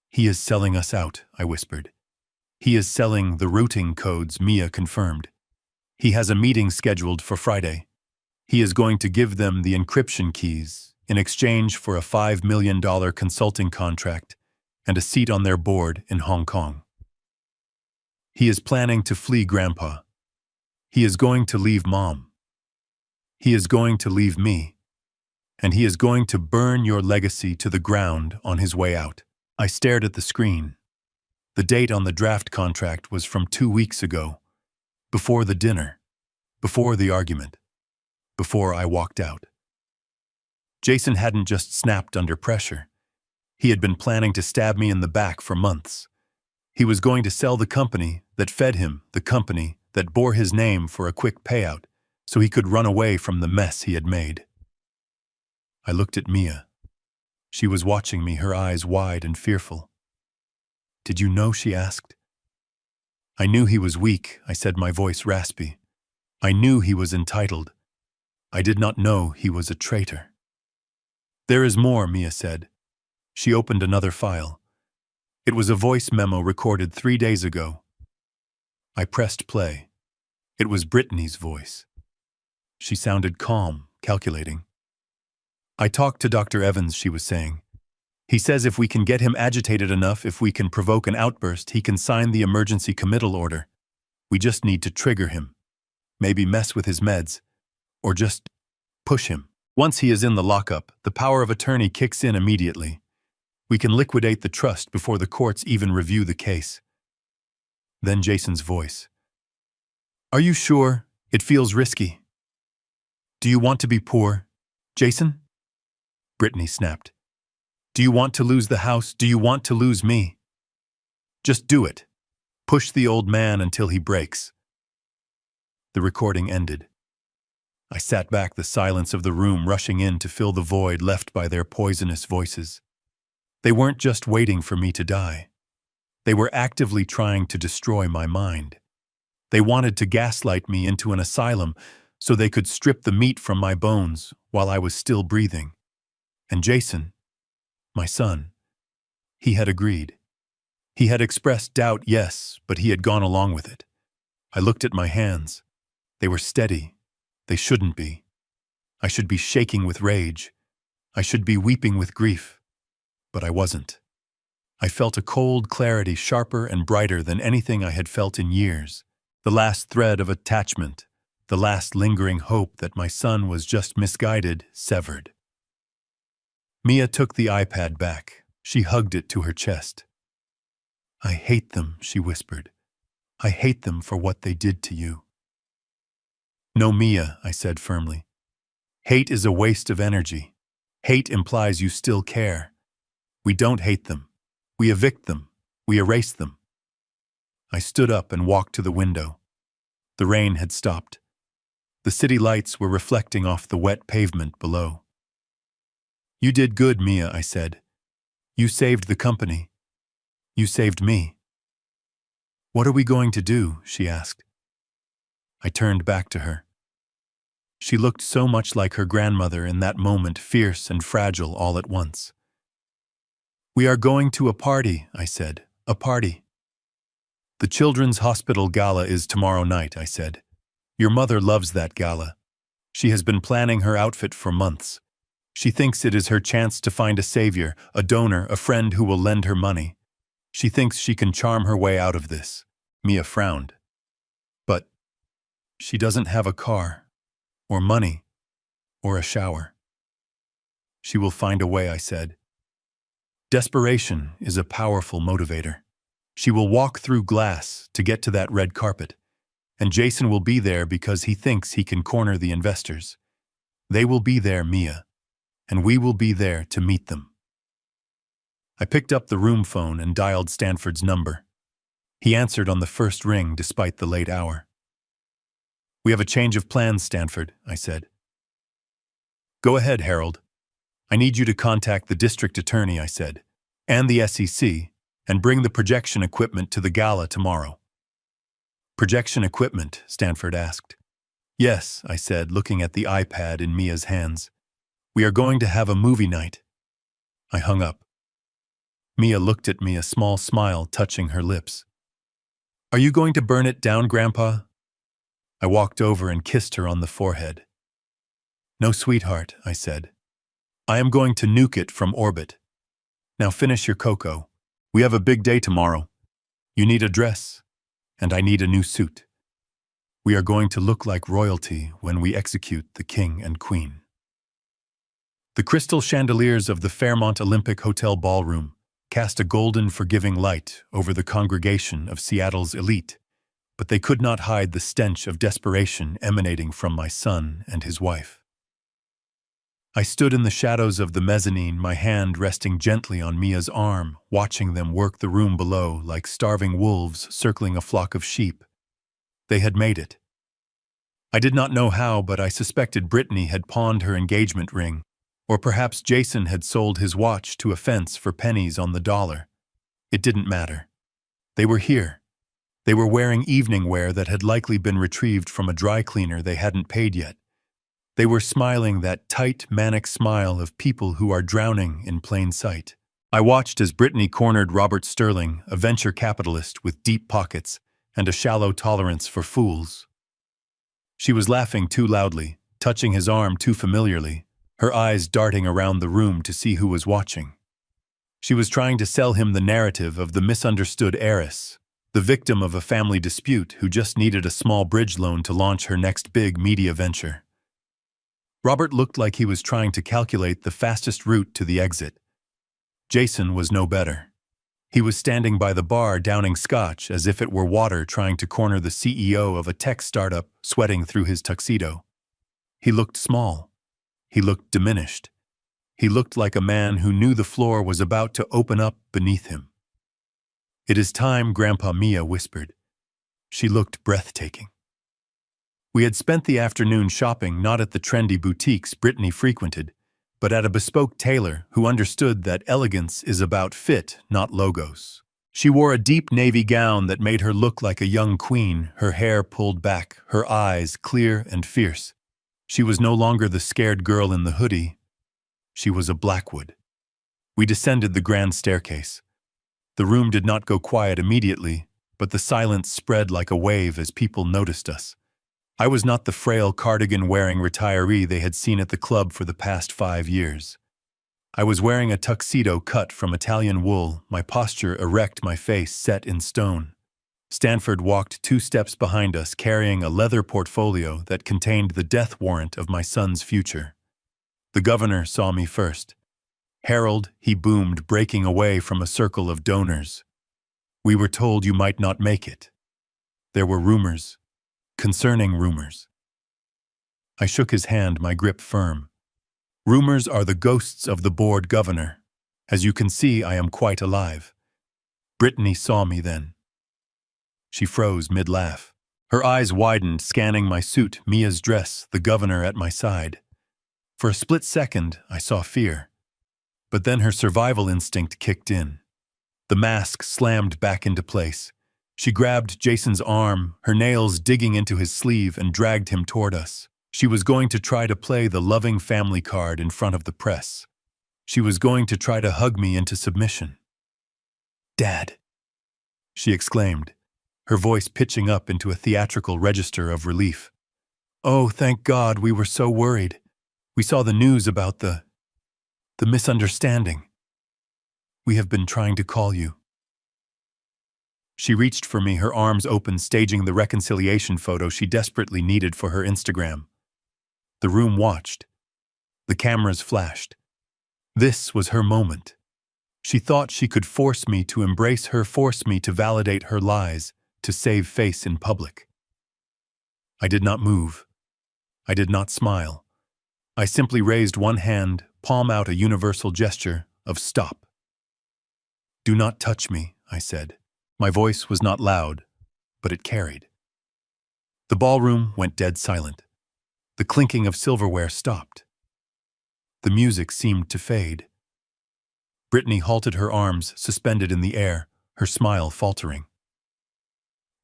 "He is selling us out," I whispered. "He is selling the routing codes," Mia confirmed. "He has a meeting scheduled for Friday. He is going to give them the encryption keys in exchange for a $5 million consulting contract and a seat on their board in Hong Kong. He is planning to flee, Grandpa. He is going to leave Mom. He is going to leave me. And he is going to burn your legacy to the ground on his way out." I stared at the screen. The date on the draft contract was from 2 weeks ago, before the dinner, before the argument, before I walked out. Jason hadn't just snapped under pressure. He had been planning to stab me in the back for months. He was going to sell the company that fed him, the company that bore his name, for a quick payout, so he could run away from the mess he had made. I looked at Mia. She was watching me, her eyes wide and fearful. "Did you know?" she asked. "I knew he was weak," I said, my voice raspy. "I knew he was entitled. I did not know he was a traitor." "There is more," Mia said. She opened another file. It was a voice memo recorded 3 days ago. I pressed play. It was Brittany's voice. She sounded calm, calculating. "I talked to Dr. Evans," she was saying. "He says if we can get him agitated enough, if we can provoke an outburst, he can sign the emergency committal order. We just need to trigger him. Maybe mess with his meds. Or just push him. Once he is in the lockup, the power of attorney kicks in immediately. We can liquidate the trust before the courts even review the case." Then Jason's voice. "Are you sure? It feels risky. Do you want to be poor, Jason?" Brittany snapped. "Do you want to lose the house? Do you want to lose me? Just do it. Push the old man until he breaks." The recording ended. I sat back, the silence of the room rushing in to fill the void left by their poisonous voices. They weren't just waiting for me to die. They were actively trying to destroy my mind. They wanted to gaslight me into an asylum so they could strip the meat from my bones while I was still breathing. And Jason, my son, he had agreed. He had expressed doubt, yes, but he had gone along with it. I looked at my hands. They were steady. They shouldn't be. I should be shaking with rage. I should be weeping with grief. but I wasn't. I felt a cold clarity sharper and brighter than anything I had felt in years. The last thread of attachment, the last lingering hope that my son was just misguided, severed. Mia took the iPad back. She hugged it to her chest. "I hate them," she whispered. "I hate them for what they did to you." "No, Mia," I said firmly. "Hate is a waste of energy. Hate implies you still care. We don't hate them. We evict them. We erase them." I stood up and walked to the window. The rain had stopped. The city lights were reflecting off the wet pavement below. "You did good, Mia," I said. "You saved the company. You saved me." "What are we going to do?" she asked. I turned back to her. She looked so much like her grandmother in that moment, fierce and fragile all at once. "We are going to a party," I said. "A party." "The Children's Hospital Gala is tomorrow night," I said. "Your mother loves that gala. She has been planning her outfit for months. She thinks it is her chance to find a savior, a donor, a friend who will lend her money. She thinks she can charm her way out of this." Mia frowned. "But she doesn't have a car, or money, or a shower." "She will find a way," I said. "Desperation is a powerful motivator. She will walk through glass to get to that red carpet, and Jason will be there because he thinks he can corner the investors. They will be there, Mia, and we will be there to meet them." I picked up the room phone and dialed Stanford's number. He answered on the first ring despite the late hour. "We have a change of plans, Stanford," I said. "Go ahead, Harold. I need you to contact the district attorney," I said, "and the SEC, and bring the projection equipment to the gala tomorrow." "Projection equipment?" Stanford asked. "Yes," I said, looking at the iPad in Mia's hands. "We are going to have a movie night." I hung up. Mia looked at me, a small smile touching her lips. "Are you going to burn it down, Grandpa?" I walked over and kissed her on the forehead. "No, sweetheart," I said. "I am going to nuke it from orbit. Now finish your cocoa. We have a big day tomorrow. You need a dress, and I need a new suit. We are going to look like royalty when we execute the king and queen." The crystal chandeliers of the Fairmont Olympic Hotel ballroom cast a golden, forgiving light over the congregation of Seattle's elite, but they could not hide the stench of desperation emanating from my son and his wife. I stood in the shadows of the mezzanine, my hand resting gently on Mia's arm, watching them work the room below like starving wolves circling a flock of sheep. They had made it. I did not know how, but I suspected Brittany had pawned her engagement ring, or perhaps Jason had sold his watch to a fence for pennies on the dollar. It didn't matter. They were here. They were wearing evening wear that had likely been retrieved from a dry cleaner they hadn't paid yet. They were smiling that tight, manic smile of people who are drowning in plain sight. I watched as Brittany cornered Robert Sterling, a venture capitalist with deep pockets and a shallow tolerance for fools. She was laughing too loudly, touching his arm too familiarly, her eyes darting around the room to see who was watching. She was trying to sell him the narrative of the misunderstood heiress, the victim of a family dispute who just needed a small bridge loan to launch her next big media venture. Robert looked like he was trying to calculate the fastest route to the exit. Jason was no better. He was standing by the bar downing scotch as if it were water, trying to corner the CEO of a tech startup, sweating through his tuxedo. He looked small. He looked diminished. He looked like a man who knew the floor was about to open up beneath him. "It is time," Grandpa, Mia whispered. She looked breathtaking. We had spent the afternoon shopping not at the trendy boutiques Brittany frequented, but at a bespoke tailor who understood that elegance is about fit, not logos. She wore a deep navy gown that made her look like a young queen, her hair pulled back, her eyes clear and fierce. She was no longer the scared girl in the hoodie. She was a Blackwood. We descended the grand staircase. The room did not go quiet immediately, but the silence spread like a wave as people noticed us. I was not the frail cardigan-wearing retiree they had seen at the club for the past 5 years. I was wearing a tuxedo cut from Italian wool, my posture erect, my face set in stone. Stanford walked 2 steps behind us, carrying a leather portfolio that contained the death warrant of my son's future. The governor saw me first. "Harold," he boomed, breaking away from a circle of donors. "We were told you might not make it. There were rumors, concerning rumors." I shook his hand, my grip firm. "Rumors are the ghosts of the board, Governor. As you can see, I am quite alive." Brittany saw me then. She froze mid-laugh. Her eyes widened, scanning my suit, Mia's dress, the governor at my side. For a split second, I saw fear. But then her survival instinct kicked in. The mask slammed back into place. She grabbed Jason's arm, her nails digging into his sleeve, and dragged him toward us. She was going to try to play the loving family card in front of the press. She was going to try to hug me into submission. "Dad," she exclaimed, her voice pitching up into a theatrical register of relief. "Oh, thank God, we were so worried. We saw the news about the misunderstanding. We have been trying to call you." She reached for me, her arms open, staging the reconciliation photo she desperately needed for her Instagram. The room watched. The cameras flashed. This was her moment. She thought she could force me to embrace her, force me to validate her lies, to save face in public. I did not move. I did not smile. I simply raised one hand, palm out, a universal gesture of stop. "Do not touch me," I said. My voice was not loud, but it carried. The ballroom went dead silent. The clinking of silverware stopped. The music seemed to fade. Brittany halted, her arms suspended in the air, her smile faltering.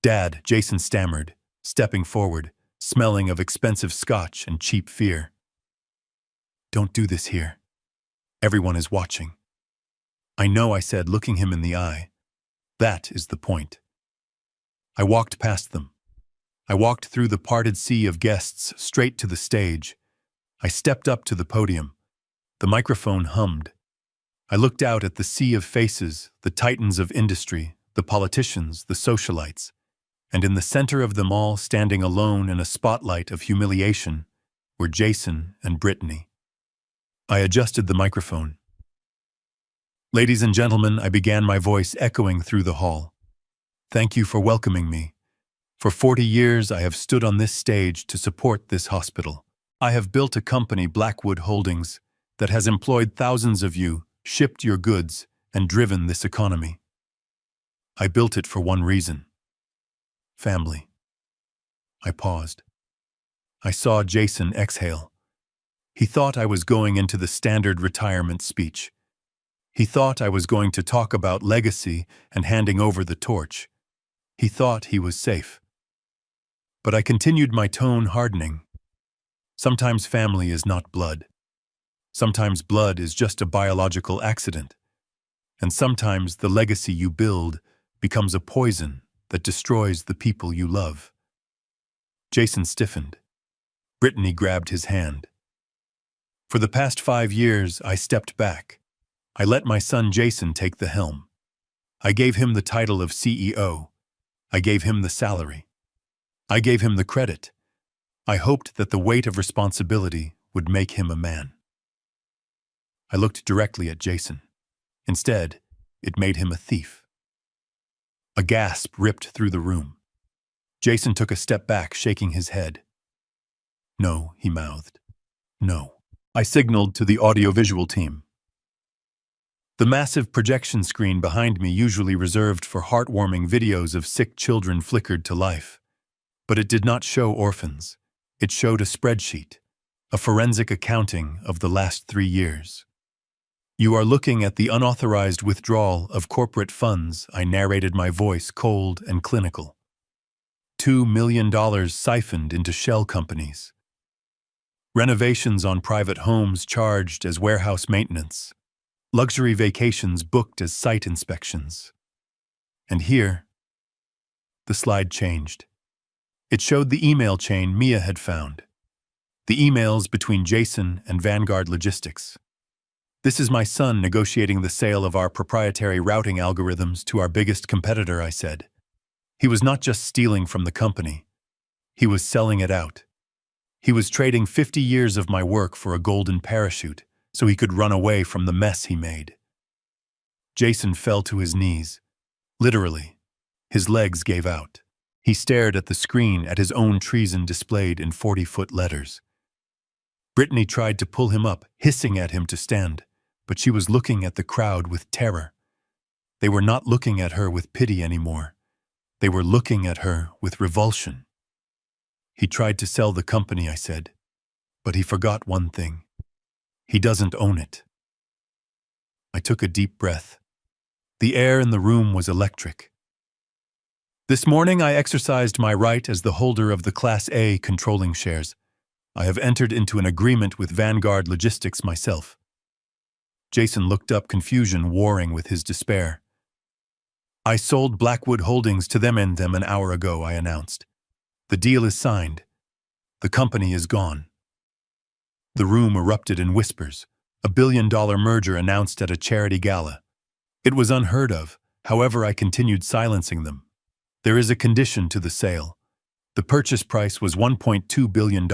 "Dad," Jason stammered, stepping forward, smelling of expensive scotch and cheap fear. "Don't do this here. Everyone is watching." "I know," I said, looking him in the eye. "That is the point." I walked past them. I walked through the parted sea of guests, straight to the stage. I stepped up to the podium. The microphone hummed. I looked out at the sea of faces, the titans of industry, the politicians, the socialites, and in the center of them all, standing alone in a spotlight of humiliation, were Jason and Brittany. I adjusted the microphone. "Ladies and gentlemen," I began, my voice echoing through the hall. "Thank you for welcoming me. For 40 years, I have stood on this stage to support this hospital. I have built a company, Blackwood Holdings, that has employed thousands of you, shipped your goods, and driven this economy. I built it for one reason: family." I paused. I saw Jason exhale. He thought I was going into the standard retirement speech. He thought I was going to talk about legacy and handing over the torch. He thought he was safe. But I continued, my tone hardening. Sometimes family is not blood. Sometimes blood is just a biological accident. And sometimes the legacy you build becomes a poison that destroys the people you love. Jason stiffened. Brittany grabbed his hand. For the past 5 years, I stepped back. I let my son Jason take the helm. I gave him the title of CEO. I gave him the salary. I gave him the credit. I hoped that the weight of responsibility would make him a man. I looked directly at Jason. Instead, it made him a thief. A gasp ripped through the room. Jason took a step back, shaking his head. "No," he mouthed. "No." I signaled to the audiovisual team. The massive projection screen behind me, usually reserved for heartwarming videos of sick children, flickered to life. But it did not show orphans. It showed a spreadsheet, a forensic accounting of the last 3 years. "You are looking at the unauthorized withdrawal of corporate funds," I narrated, my voice cold and clinical. $2 million siphoned into shell companies. Renovations on private homes charged as warehouse maintenance. Luxury vacations booked as site inspections. And here, the slide changed. It showed the email chain Mia had found. The emails between Jason and Vanguard Logistics. This is my son negotiating the sale of our proprietary routing algorithms to our biggest competitor, I said. He was not just stealing from the company. He was selling it out. He was trading 50 years of my work for a golden parachute so he could run away from the mess he made. Jason fell to his knees. Literally, his legs gave out. He stared at the screen at his own treason displayed in 40-foot letters. Brittany tried to pull him up, hissing at him to stand, but she was looking at the crowd with terror. They were not looking at her with pity anymore. They were looking at her with revulsion. He tried to sell the company, I said, but he forgot one thing. He doesn't own it. I took a deep breath. The air in the room was electric. This morning I exercised my right as the holder of the Class A controlling shares. I have entered into an agreement with Vanguard Logistics myself. Jason looked up, confusion warring with his despair. I sold Blackwood Holdings to them an hour ago, I announced. The deal is signed. The company is gone. The room erupted in whispers. A billion-dollar merger announced at a charity gala. It was unheard of, however I continued silencing them. There is a condition to the sale. The purchase price was $1.2 billion,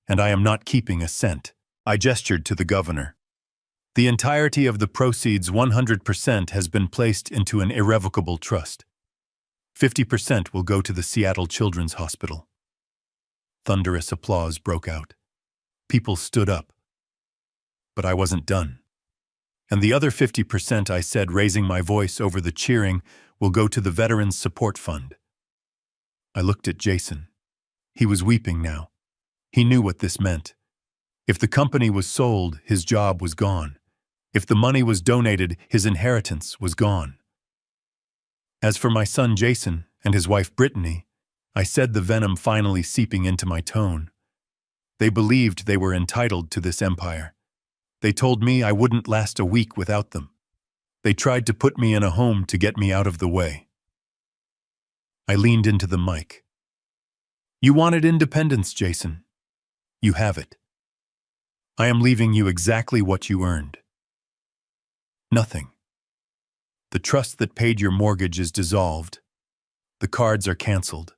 and I am not keeping a cent. I gestured to the governor. The entirety of the proceeds, 100%, has been placed into an irrevocable trust. 50% will go to the Seattle Children's Hospital. Thunderous applause broke out. People stood up. But I wasn't done. And the other 50%, I said, raising my voice over the cheering, will go to the Veterans Support Fund. I looked at Jason. He was weeping now. He knew what this meant. If the company was sold, his job was gone. If the money was donated, his inheritance was gone. As for my son Jason and his wife Brittany, I said, the venom finally seeping into my tone. They believed they were entitled to this empire. They told me I wouldn't last a week without them. They tried to put me in a home to get me out of the way. I leaned into the mic. You wanted independence, Jason. You have it. I am leaving you exactly what you earned. Nothing. The trust that paid your mortgage is dissolved. The cards are canceled.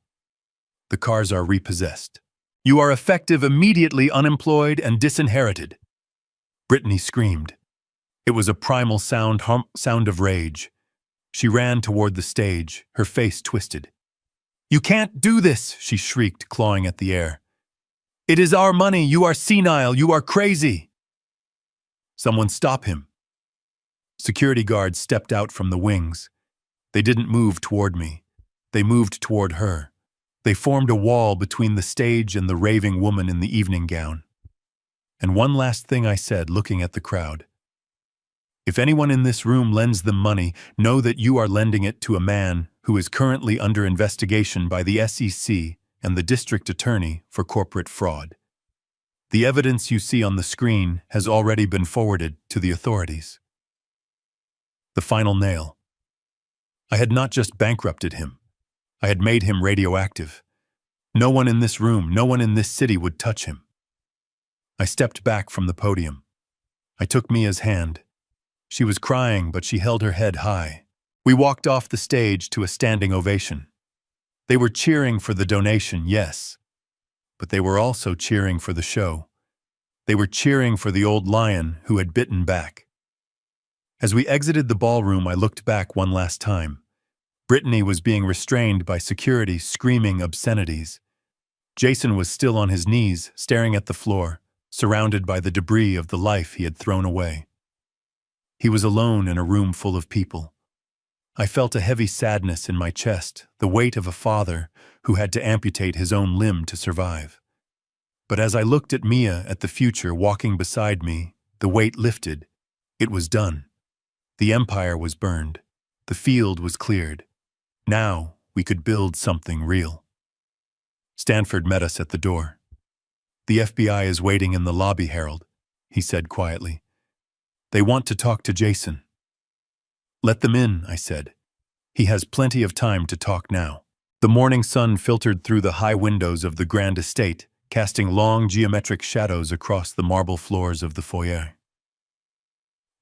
The cars are repossessed. You are effective, immediately unemployed and disinherited. Brittany screamed. It was a primal sound of rage. She ran toward the stage, her face twisted. You can't do this, she shrieked, clawing at the air. It is our money. You are senile. You are crazy. Someone stop him. Security guards stepped out from the wings. They didn't move toward me. They moved toward her. They formed a wall between the stage and the raving woman in the evening gown. And one last thing I said, looking at the crowd. If anyone in this room lends them money, know that you are lending it to a man who is currently under investigation by the SEC and the district attorney for corporate fraud. The evidence you see on the screen has already been forwarded to the authorities. The final nail. I had not just bankrupted him. I had made him radioactive. No one in this room, no one in this city would touch him. I stepped back from the podium. I took Mia's hand. She was crying, but she held her head high. We walked off the stage to a standing ovation. They were cheering for the donation, yes, but they were also cheering for the show. They were cheering for the old lion who had bitten back. As we exited the ballroom, I looked back one last time. Brittany was being restrained by security, screaming obscenities. Jason was still on his knees, staring at the floor, surrounded by the debris of the life he had thrown away. He was alone in a room full of people. I felt a heavy sadness in my chest, the weight of a father who had to amputate his own limb to survive. But as I looked at Mia at the future walking beside me, the weight lifted. It was done. The empire was burned. The field was cleared. Now we could build something real. Stanford met us at the door. The FBI is waiting in the lobby, Harold, he said quietly. They want to talk to Jason. Let them in, I said. He has plenty of time to talk now. The morning sun filtered through the high windows of the grand estate, casting long geometric shadows across the marble floors of the foyer.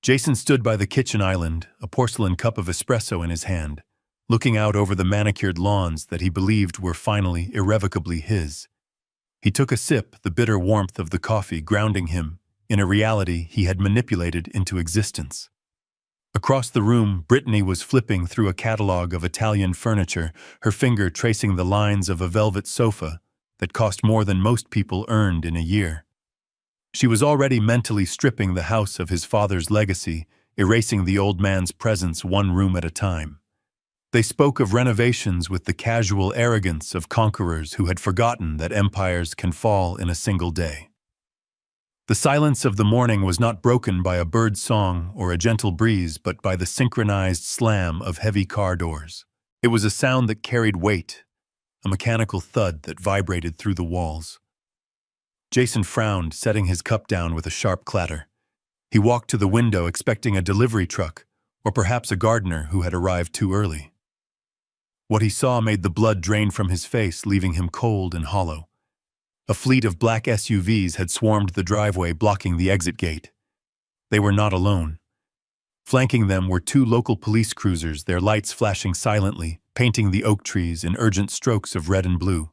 Jason stood by the kitchen island, a porcelain cup of espresso in his hand, looking out over the manicured lawns that he believed were finally irrevocably his. He took a sip, the bitter warmth of the coffee grounding him in a reality he had manipulated into existence. Across the room, Brittany was flipping through a catalog of Italian furniture, her finger tracing the lines of a velvet sofa that cost more than most people earned in a year. She was already mentally stripping the house of his father's legacy, erasing the old man's presence one room at a time. They spoke of renovations with the casual arrogance of conquerors who had forgotten that empires can fall in a single day. The silence of the morning was not broken by a bird's song or a gentle breeze, but by the synchronized slam of heavy car doors. It was a sound that carried weight, a mechanical thud that vibrated through the walls. Jason frowned, setting his cup down with a sharp clatter. He walked to the window expecting a delivery truck, or perhaps a gardener who had arrived too early. What he saw made the blood drain from his face, leaving him cold and hollow. A fleet of black SUVs had swarmed the driveway, blocking the exit gate. They were not alone. Flanking them were two local police cruisers, their lights flashing silently, painting the oak trees in urgent strokes of red and blue.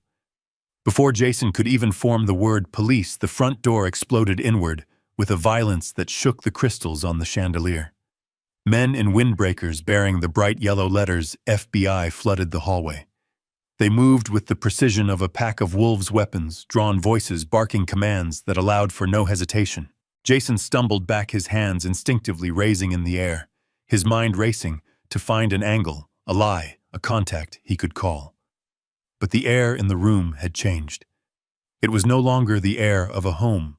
Before Jason could even form the word police, the front door exploded inward with a violence that shook the crystals on the chandelier. Men in windbreakers bearing the bright yellow letters FBI flooded the hallway. They moved with the precision of a pack of wolves' weapons, drawn voices barking commands that allowed for no hesitation. Jason stumbled back, his hands instinctively raising in the air, his mind racing to find an angle, a lie, a contact he could call. But the air in the room had changed. It was no longer the air of a home.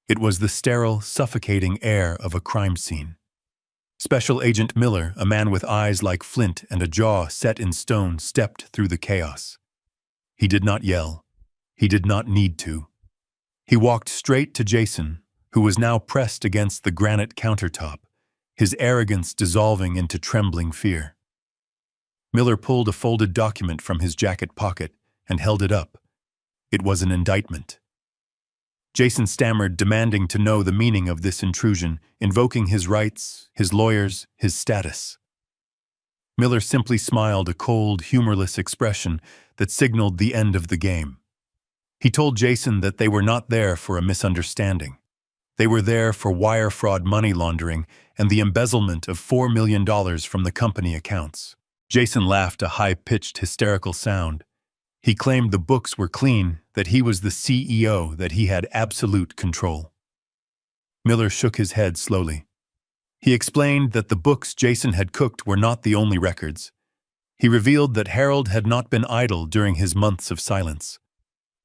It was the sterile, suffocating air of a crime scene. Special Agent Miller, a man with eyes like flint and a jaw set in stone, stepped through the chaos. He did not yell. He did not need to. He walked straight to Jason, who was now pressed against the granite countertop, his arrogance dissolving into trembling fear. Miller pulled a folded document from his jacket pocket and held it up. It was an indictment. Jason stammered, demanding to know the meaning of this intrusion, invoking his rights, his lawyers, his status. Miller simply smiled, a cold, humorless expression that signaled the end of the game. He told Jason that they were not there for a misunderstanding. They were there for wire fraud, money laundering, and the embezzlement of $4 million from the company accounts. Jason laughed, a high-pitched, hysterical sound. He claimed the books were clean, that he was the CEO, that he had absolute control. Miller shook his head slowly. He explained that the books Jason had cooked were not the only records. He revealed that Harold had not been idle during his months of silence.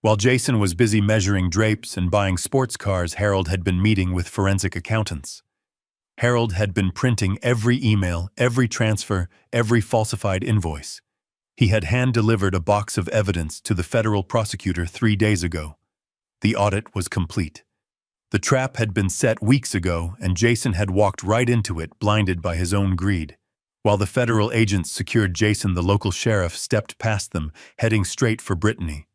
While Jason was busy measuring drapes and buying sports cars, Harold had been meeting with forensic accountants. Harold had been printing every email, every transfer, every falsified invoice. He had hand-delivered a box of evidence to the federal prosecutor 3 days ago. The audit was complete. The trap had been set weeks ago, and Jason had walked right into it, blinded by his own greed. While the federal agents secured Jason, the local sheriff stepped past them, heading straight for Brittany.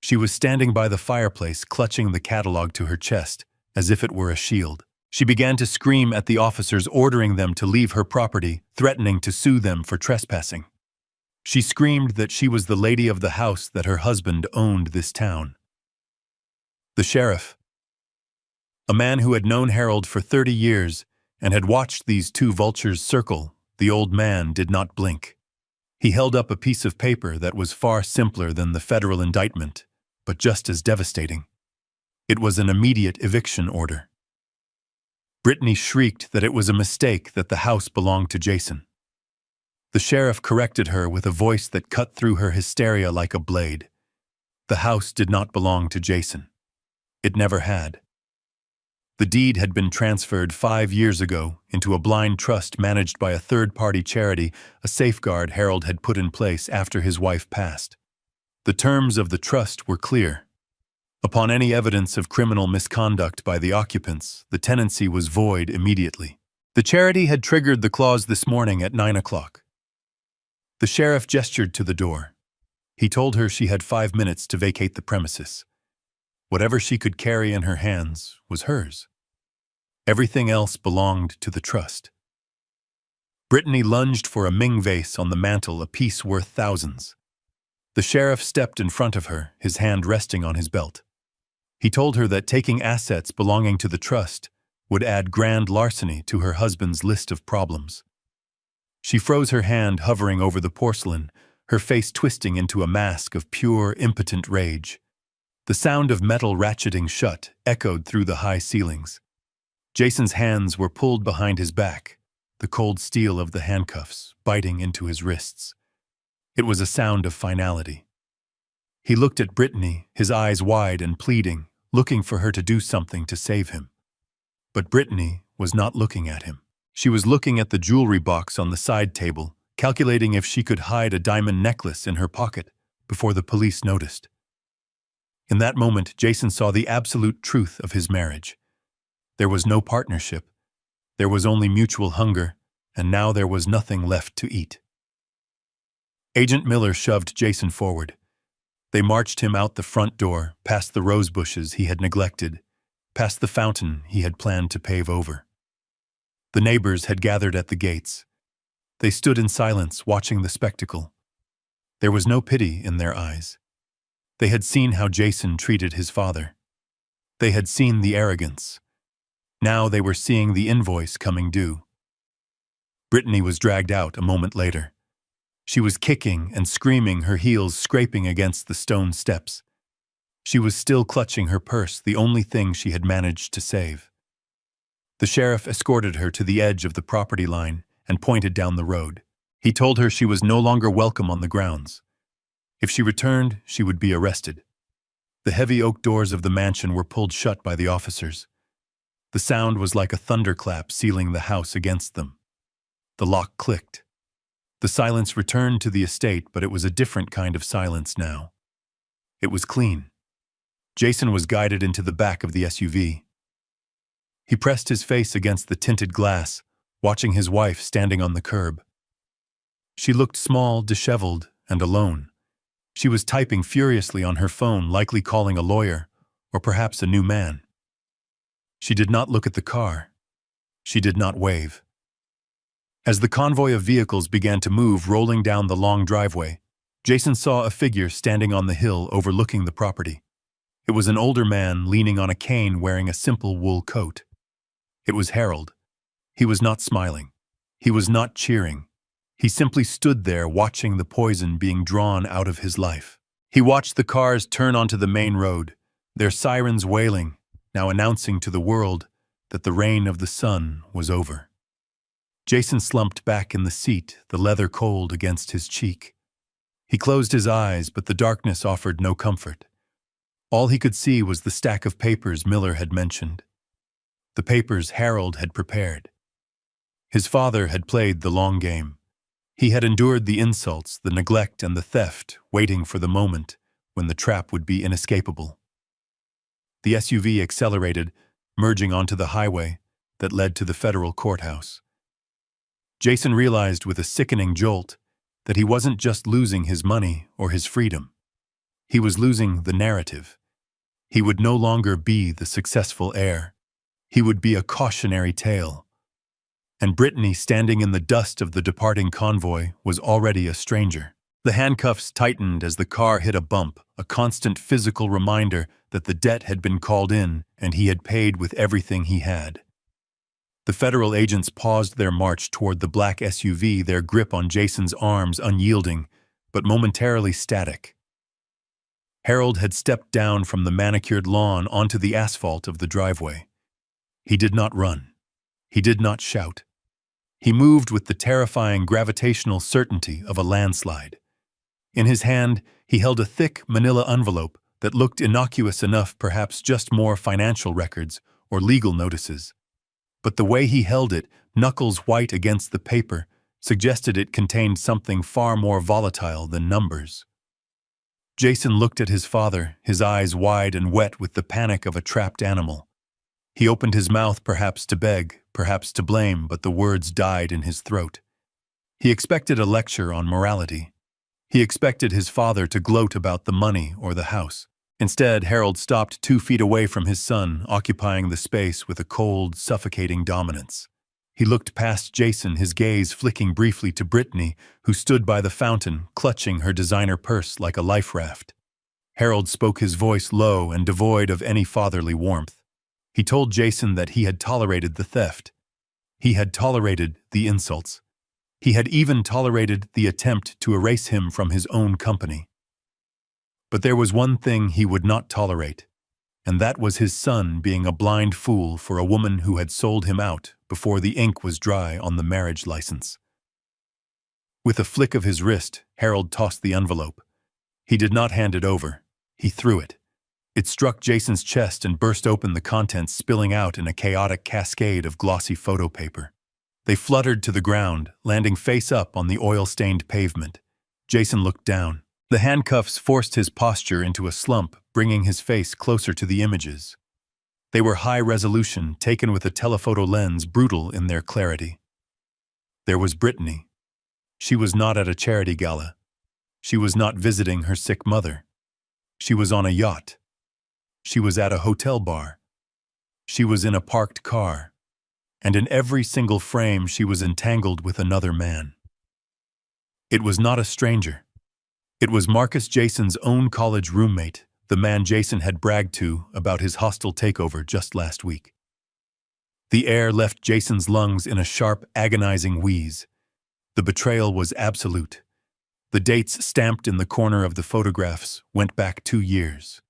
She was standing by the fireplace, clutching the catalog to her chest, as if it were a shield. She began to scream at the officers, ordering them to leave her property, threatening to sue them for trespassing. She screamed that she was the lady of the house, that her husband owned this town. The sheriff, a man who had known Harold for 30 years and had watched these two vultures circle, the old man did not blink. He held up a piece of paper that was far simpler than the federal indictment, but just as devastating. It was an immediate eviction order. Brittany shrieked that it was a mistake, that the house belonged to Jason. The sheriff corrected her with a voice that cut through her hysteria like a blade. The house did not belong to Jason. It never had. The deed had been transferred 5 years ago into a blind trust managed by a third-party charity, a safeguard Harold had put in place after his wife passed. The terms of the trust were clear. Upon any evidence of criminal misconduct by the occupants, the tenancy was void immediately. The charity had triggered the clause this morning at 9 o'clock. The sheriff gestured to the door. He told her she had 5 minutes to vacate the premises. Whatever she could carry in her hands was hers. Everything else belonged to the trust. Brittany lunged for a Ming vase on the mantel, a piece worth thousands. The sheriff stepped in front of her, his hand resting on his belt. He told her that taking assets belonging to the trust would add grand larceny to her husband's list of problems. She froze her hand, hovering over the porcelain, her face twisting into a mask of pure, impotent rage. The sound of metal ratcheting shut echoed through the high ceilings. Jason's hands were pulled behind his back, the cold steel of the handcuffs biting into his wrists. It was a sound of finality. He looked at Brittany, his eyes wide and pleading, looking for her to do something to save him. But Brittany was not looking at him. She was looking at the jewelry box on the side table, calculating if she could hide a diamond necklace in her pocket before the police noticed. In that moment, Jason saw the absolute truth of his marriage. There was no partnership. There was only mutual hunger, and now there was nothing left to eat. Agent Miller shoved Jason forward. They marched him out the front door, past the rose bushes he had neglected, past the fountain he had planned to pave over. The neighbors had gathered at the gates. They stood in silence, watching the spectacle. There was no pity in their eyes. They had seen how Jason treated his father. They had seen the arrogance. Now they were seeing the invoice coming due. Brittany was dragged out a moment later. She was kicking and screaming, her heels scraping against the stone steps. She was still clutching her purse, the only thing she had managed to save. The sheriff escorted her to the edge of the property line and pointed down the road. He told her she was no longer welcome on the grounds. If she returned, she would be arrested. The heavy oak doors of the mansion were pulled shut by the officers. The sound was like a thunderclap sealing the house against them. The lock clicked. The silence returned to the estate, but it was a different kind of silence now. It was clean. Jason was guided into the back of the SUV. He pressed his face against the tinted glass, watching his wife standing on the curb. She looked small, disheveled, and alone. She was typing furiously on her phone, likely calling a lawyer, or perhaps a new man. She did not look at the car. She did not wave. As the convoy of vehicles began to move, rolling down the long driveway, Jason saw a figure standing on the hill overlooking the property. It was an older man leaning on a cane wearing a simple wool coat. It was Harold. He was not smiling. He was not cheering. He simply stood there watching the poison being drawn out of his life. He watched the cars turn onto the main road, their sirens wailing, now announcing to the world that the reign of the sun was over. Jason slumped back in the seat, the leather cold against his cheek. He closed his eyes, but the darkness offered no comfort. All he could see was the stack of papers Miller had mentioned. The papers Harold had prepared. His father had played the long game. He had endured the insults, the neglect, and the theft, waiting for the moment when the trap would be inescapable. The SUV accelerated, merging onto the highway that led to the federal courthouse. Jason realized with a sickening jolt that he wasn't just losing his money or his freedom. He was losing the narrative. He would no longer be the successful heir. He would be a cautionary tale. And Brittany, standing in the dust of the departing convoy, was already a stranger. The handcuffs tightened as the car hit a bump, a constant physical reminder that the debt had been called in and he had paid with everything he had. The federal agents paused their march toward the black SUV, their grip on Jason's arms unyielding, but momentarily static. Harold had stepped down from the manicured lawn onto the asphalt of the driveway. He did not run. He did not shout. He moved with the terrifying gravitational certainty of a landslide. In his hand, he held a thick manila envelope that looked innocuous enough, perhaps just more financial records or legal notices. But the way he held it, knuckles white against the paper, suggested it contained something far more volatile than numbers. Jason looked at his father, his eyes wide and wet with the panic of a trapped animal. He opened his mouth, perhaps to beg, perhaps to blame, but the words died in his throat. He expected a lecture on morality. He expected his father to gloat about the money or the house. Instead, Harold stopped 2 feet away from his son, occupying the space with a cold, suffocating dominance. He looked past Jason, his gaze flicking briefly to Brittany, who stood by the fountain, clutching her designer purse like a life raft. Harold spoke, his voice low and devoid of any fatherly warmth. He told Jason that he had tolerated the theft. He had tolerated the insults. He had even tolerated the attempt to erase him from his own company. But there was one thing he would not tolerate, and that was his son being a blind fool for a woman who had sold him out before the ink was dry on the marriage license. With a flick of his wrist, Harold tossed the envelope. He did not hand it over. He threw it. It struck Jason's chest and burst open, the contents spilling out in a chaotic cascade of glossy photo paper. They fluttered to the ground, landing face up on the oil-stained pavement. Jason looked down. The handcuffs forced his posture into a slump, bringing his face closer to the images. They were high resolution, taken with a telephoto lens, brutal in their clarity. There was Brittany. She was not at a charity gala. She was not visiting her sick mother. She was on a yacht. She was at a hotel bar. She was in a parked car. And in every single frame she was entangled with another man. It was not a stranger. It was Marcus, Jason's own college roommate, the man Jason had bragged to about his hostile takeover just last week. The air left Jason's lungs in a sharp, agonizing wheeze. The betrayal was absolute. The dates stamped in the corner of the photographs went back 2 years.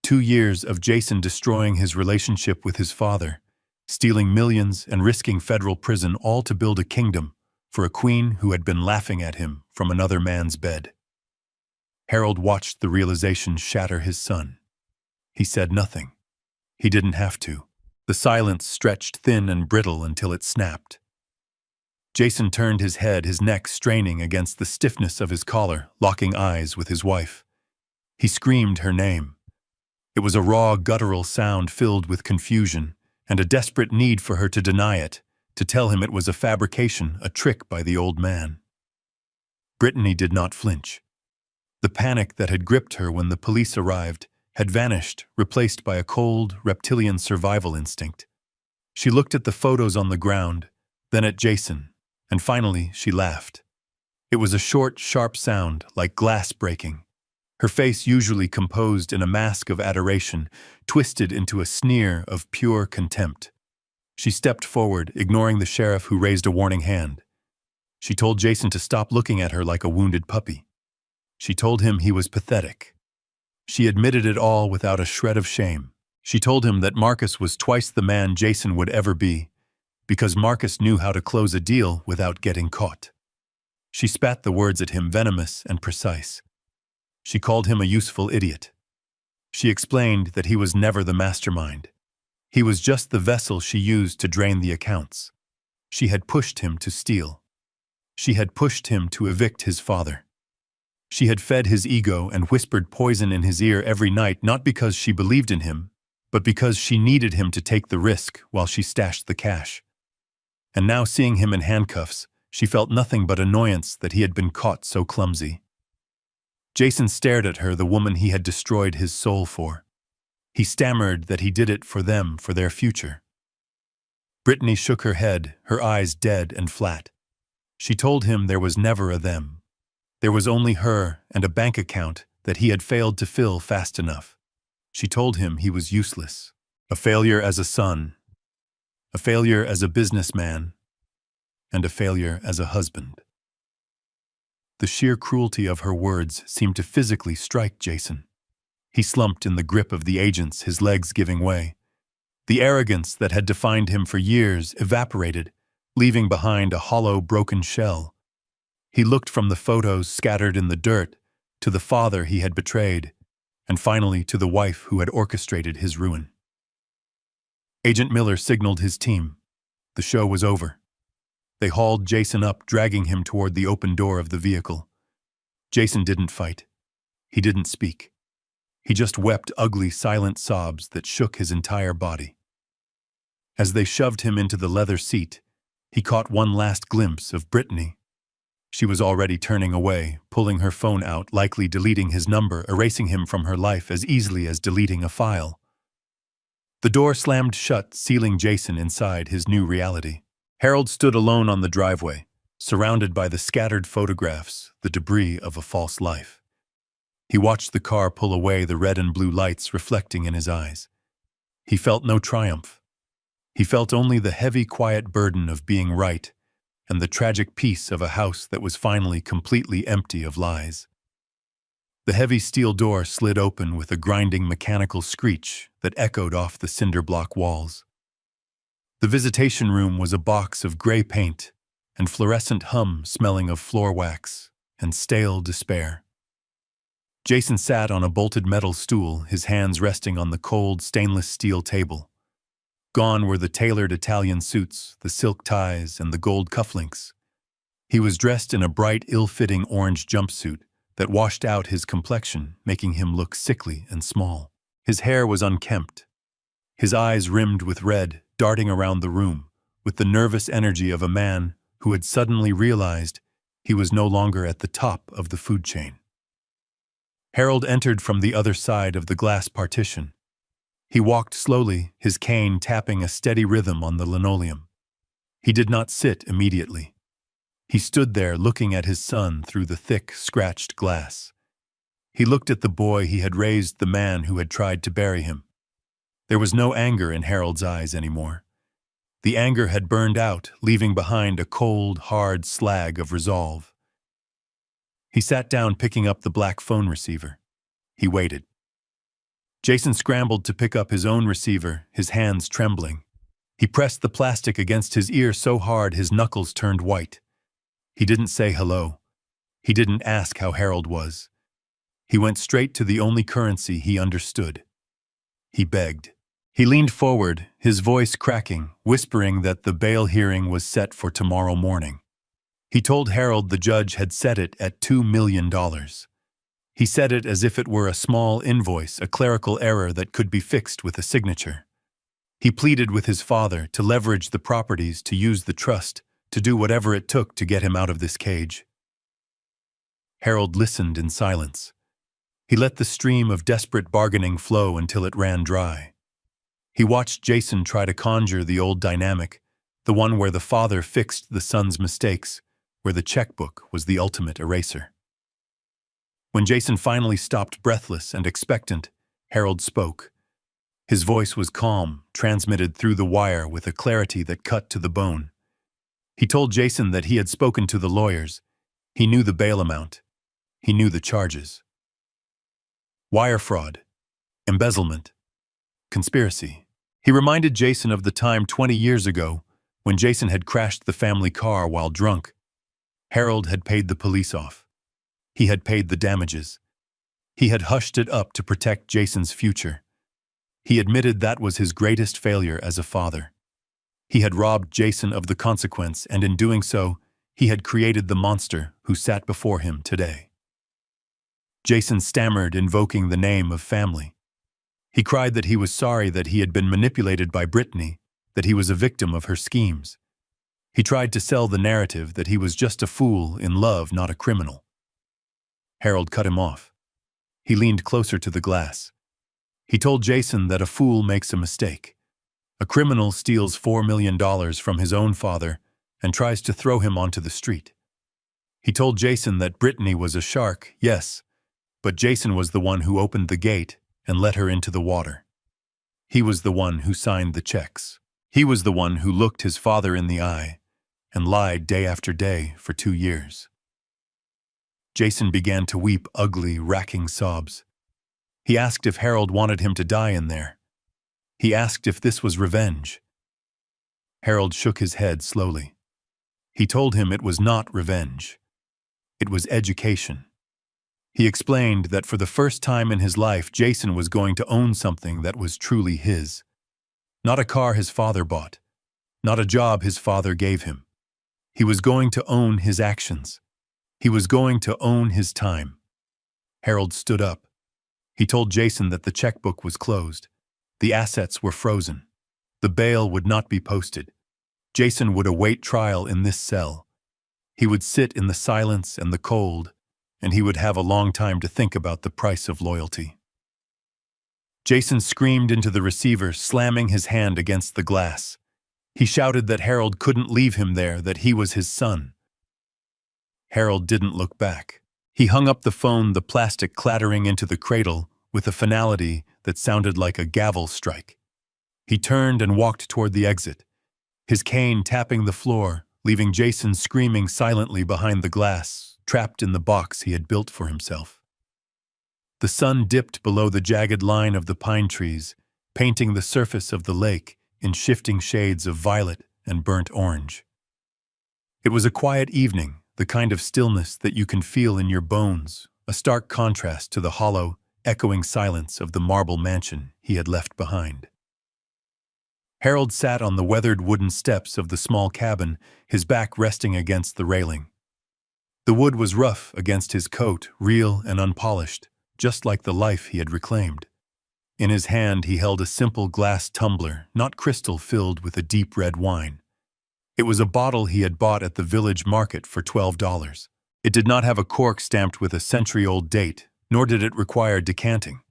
2 years of Jason destroying his relationship with his father, stealing millions and risking federal prison, all to build a kingdom for a queen who had been laughing at him from another man's bed. Harold watched the realization shatter his son. He said nothing. He didn't have to. The silence stretched thin and brittle until it snapped. Jason turned his head, his neck straining against the stiffness of his collar, locking eyes with his wife. He screamed her name. It was a raw, guttural sound filled with confusion and a desperate need for her to deny it, to tell him it was a fabrication, a trick by the old man. Brittany did not flinch. The panic that had gripped her when the police arrived had vanished, replaced by a cold, reptilian survival instinct. She looked at the photos on the ground, then at Jason, and finally she laughed. It was a short, sharp sound, like glass breaking. Her face, usually composed in a mask of adoration, twisted into a sneer of pure contempt. She stepped forward, ignoring the sheriff who raised a warning hand. She told Jason to stop looking at her like a wounded puppy. She told him he was pathetic. She admitted it all without a shred of shame. She told him that Marcus was twice the man Jason would ever be, because Marcus knew how to close a deal without getting caught. She spat the words at him, venomous and precise. She called him a useful idiot. She explained that he was never the mastermind. He was just the vessel she used to drain the accounts. She had pushed him to steal. She had pushed him to evict his father. She had fed his ego and whispered poison in his ear every night, not because she believed in him, but because she needed him to take the risk while she stashed the cash. And now, seeing him in handcuffs, she felt nothing but annoyance that he had been caught so clumsy. Jason stared at her, the woman he had destroyed his soul for. He stammered that he did it for them, for their future. Brittany shook her head, her eyes dead and flat. She told him there was never a them. There was only her and a bank account that he had failed to fill fast enough. She told him he was useless, a failure as a son, a failure as a businessman, and a failure as a husband. The sheer cruelty of her words seemed to physically strike Jason. He slumped in the grip of the agents, his legs giving way. The arrogance that had defined him for years evaporated, leaving behind a hollow, broken shell. He looked from the photos scattered in the dirt to the father he had betrayed, and finally to the wife who had orchestrated his ruin. Agent Miller signaled his team. The show was over. They hauled Jason up, dragging him toward the open door of the vehicle. Jason didn't fight. He didn't speak. He just wept ugly, silent sobs that shook his entire body. As they shoved him into the leather seat, he caught one last glimpse of Brittany. She was already turning away, pulling her phone out, likely deleting his number, erasing him from her life as easily as deleting a file. The door slammed shut, sealing Jason inside his new reality. Harold stood alone on the driveway, surrounded by the scattered photographs, the debris of a false life. He watched the car pull away, the red and blue lights reflecting in his eyes. He felt no triumph. He felt only the heavy, quiet burden of being right and the tragic peace of a house that was finally completely empty of lies. The heavy steel door slid open with a grinding mechanical screech that echoed off the cinder block walls. The visitation room was a box of gray paint and fluorescent hum smelling of floor wax and stale despair. Jason sat on a bolted metal stool, his hands resting on the cold stainless steel table. Gone were the tailored Italian suits, the silk ties, and the gold cufflinks. He was dressed in a bright, ill-fitting orange jumpsuit that washed out his complexion, making him look sickly and small. His hair was unkempt, his eyes rimmed with red, darting around the room with the nervous energy of a man who had suddenly realized he was no longer at the top of the food chain. Harold entered from the other side of the glass partition. He walked slowly, his cane tapping a steady rhythm on the linoleum. He did not sit immediately. He stood there looking at his son through the thick, scratched glass. He looked at the boy he had raised, the man who had tried to bury him. There was no anger in Harold's eyes anymore. The anger had burned out, leaving behind a cold, hard slag of resolve. He sat down, picking up the black phone receiver. He waited. Jason scrambled to pick up his own receiver, his hands trembling. He pressed the plastic against his ear so hard his knuckles turned white. He didn't say hello. He didn't ask how Harold was. He went straight to the only currency he understood. He begged. He leaned forward, his voice cracking, whispering that the bail hearing was set for tomorrow morning. He told Harold the judge had set it at $2 million. He said it as if it were a small invoice, a clerical error that could be fixed with a signature. He pleaded with his father to leverage the properties, to use the trust, to do whatever it took to get him out of this cage. Harold listened in silence. He let the stream of desperate bargaining flow until it ran dry. He watched Jason try to conjure the old dynamic, the one where the father fixed the son's mistakes, where the checkbook was the ultimate eraser. When Jason finally stopped, breathless and expectant, Harold spoke. His voice was calm, transmitted through the wire with a clarity that cut to the bone. He told Jason that he had spoken to the lawyers. He knew the bail amount. He knew the charges. Wire fraud, embezzlement, conspiracy. He reminded Jason of the time 20 years ago when Jason had crashed the family car while drunk. Harold had paid the police off. He had paid the damages. He had hushed it up to protect Jason's future. He admitted that was his greatest failure as a father. He had robbed Jason of the consequence, and in doing so, he had created the monster who sat before him today. Jason stammered, invoking the name of family. He cried that he was sorry that he had been manipulated by Brittany, that he was a victim of her schemes. He tried to sell the narrative that he was just a fool in love, not a criminal. Harold cut him off. He leaned closer to the glass. He told Jason that a fool makes a mistake. A criminal steals $4 million from his own father and tries to throw him onto the street. He told Jason that Brittany was a shark, yes, but Jason was the one who opened the gate and let her into the water. He was the one who signed the checks. He was the one who looked his father in the eye and lied day after day for 2 years. Jason began to weep ugly, racking sobs. He asked if Harold wanted him to die in there. He asked if this was revenge. Harold shook his head slowly. He told him it was not revenge. It was education. He explained that for the first time in his life, Jason was going to own something that was truly his. Not a car his father bought. Not a job his father gave him. He was going to own his actions. He was going to own his time. Harold stood up. He told Jason that the checkbook was closed. The assets were frozen. The bail would not be posted. Jason would await trial in this cell. He would sit in the silence and the cold, and he would have a long time to think about the price of loyalty. Jason screamed into the receiver, slamming his hand against the glass. He shouted that Harold couldn't leave him there, that he was his son. Harold didn't look back. He hung up the phone, the plastic clattering into the cradle, with a finality that sounded like a gavel strike. He turned and walked toward the exit, his cane tapping the floor, leaving Jason screaming silently behind the glass, trapped in the box he had built for himself. The sun dipped below the jagged line of the pine trees, painting the surface of the lake in shifting shades of violet and burnt orange. It was a quiet evening, the kind of stillness that you can feel in your bones, a stark contrast to the hollow, echoing silence of the marble mansion he had left behind. Harold sat on the weathered wooden steps of the small cabin, his back resting against the railing. The wood was rough against his coat, real and unpolished, just like the life he had reclaimed. In his hand he held a simple glass tumbler, not crystal, filled with a deep red wine. It was a bottle he had bought at the village market for $12. It did not have a cork stamped with a century-old date, nor did it require decanting.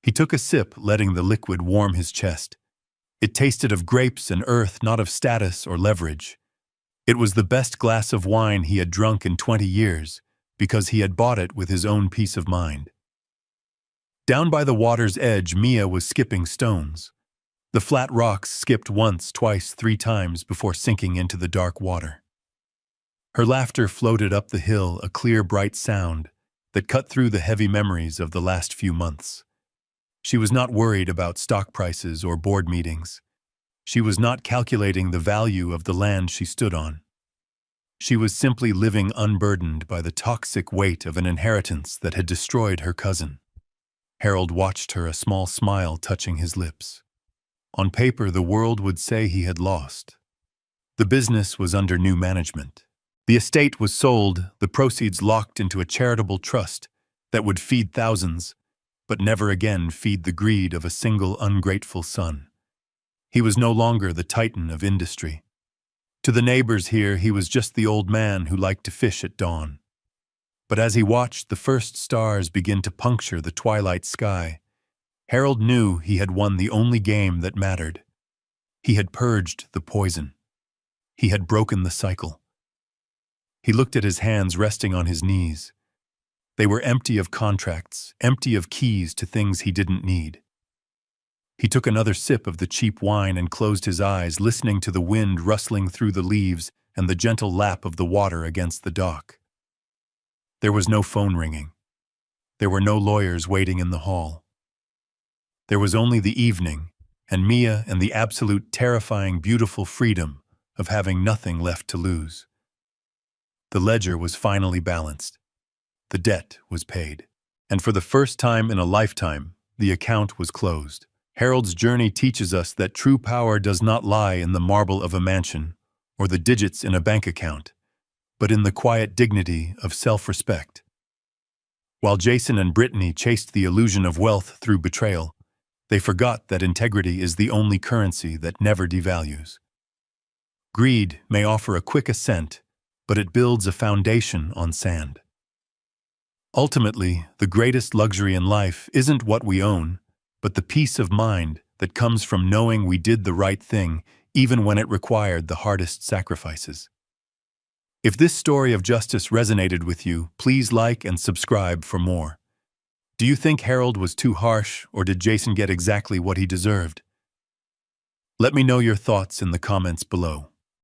He took a sip, letting the liquid warm his chest. It tasted of grapes and earth, not of status or leverage. It was the best glass of wine he had drunk in 20 years, because he had bought it with his own peace of mind. Down by the water's edge, Mia was skipping stones. The flat rocks skipped once, twice, 3 times before sinking into the dark water. Her laughter floated up the hill, a clear, bright sound that cut through the heavy memories of the last few months. She was not worried about stock prices or board meetings. She was not calculating the value of the land she stood on. She was simply living unburdened by the toxic weight of an inheritance that had destroyed her cousin. Harold watched her, a small smile touching his lips. On paper, the world would say he had lost. The business was under new management. The estate was sold, the proceeds locked into a charitable trust that would feed thousands, but never again feed the greed of a single ungrateful son. He was no longer the titan of industry. To the neighbors here, he was just the old man who liked to fish at dawn. But as he watched the first stars begin to puncture the twilight sky, Harold knew he had won the only game that mattered. He had purged the poison. He had broken the cycle. He looked at his hands resting on his knees. They were empty of contracts, empty of keys to things he didn't need. He took another sip of the cheap wine and closed his eyes, listening to the wind rustling through the leaves and the gentle lap of the water against the dock. There was no phone ringing. There were no lawyers waiting in the hall. There was only the evening, and Mia, and the absolute, terrifying, beautiful freedom of having nothing left to lose. The ledger was finally balanced. The debt was paid. And for the first time in a lifetime, the account was closed. Harold's journey teaches us that true power does not lie in the marble of a mansion or the digits in a bank account, but in the quiet dignity of self-respect. While Jason and Brittany chased the illusion of wealth through betrayal, they forgot that integrity is the only currency that never devalues. Greed may offer a quick ascent, but it builds a foundation on sand. Ultimately, the greatest luxury in life isn't what we own, but the peace of mind that comes from knowing we did the right thing, even when it required the hardest sacrifices. If this story of justice resonated with you, please like and subscribe for more. Do you think Harold was too harsh, or did Jason get exactly what he deserved? Let me know your thoughts in the comments below.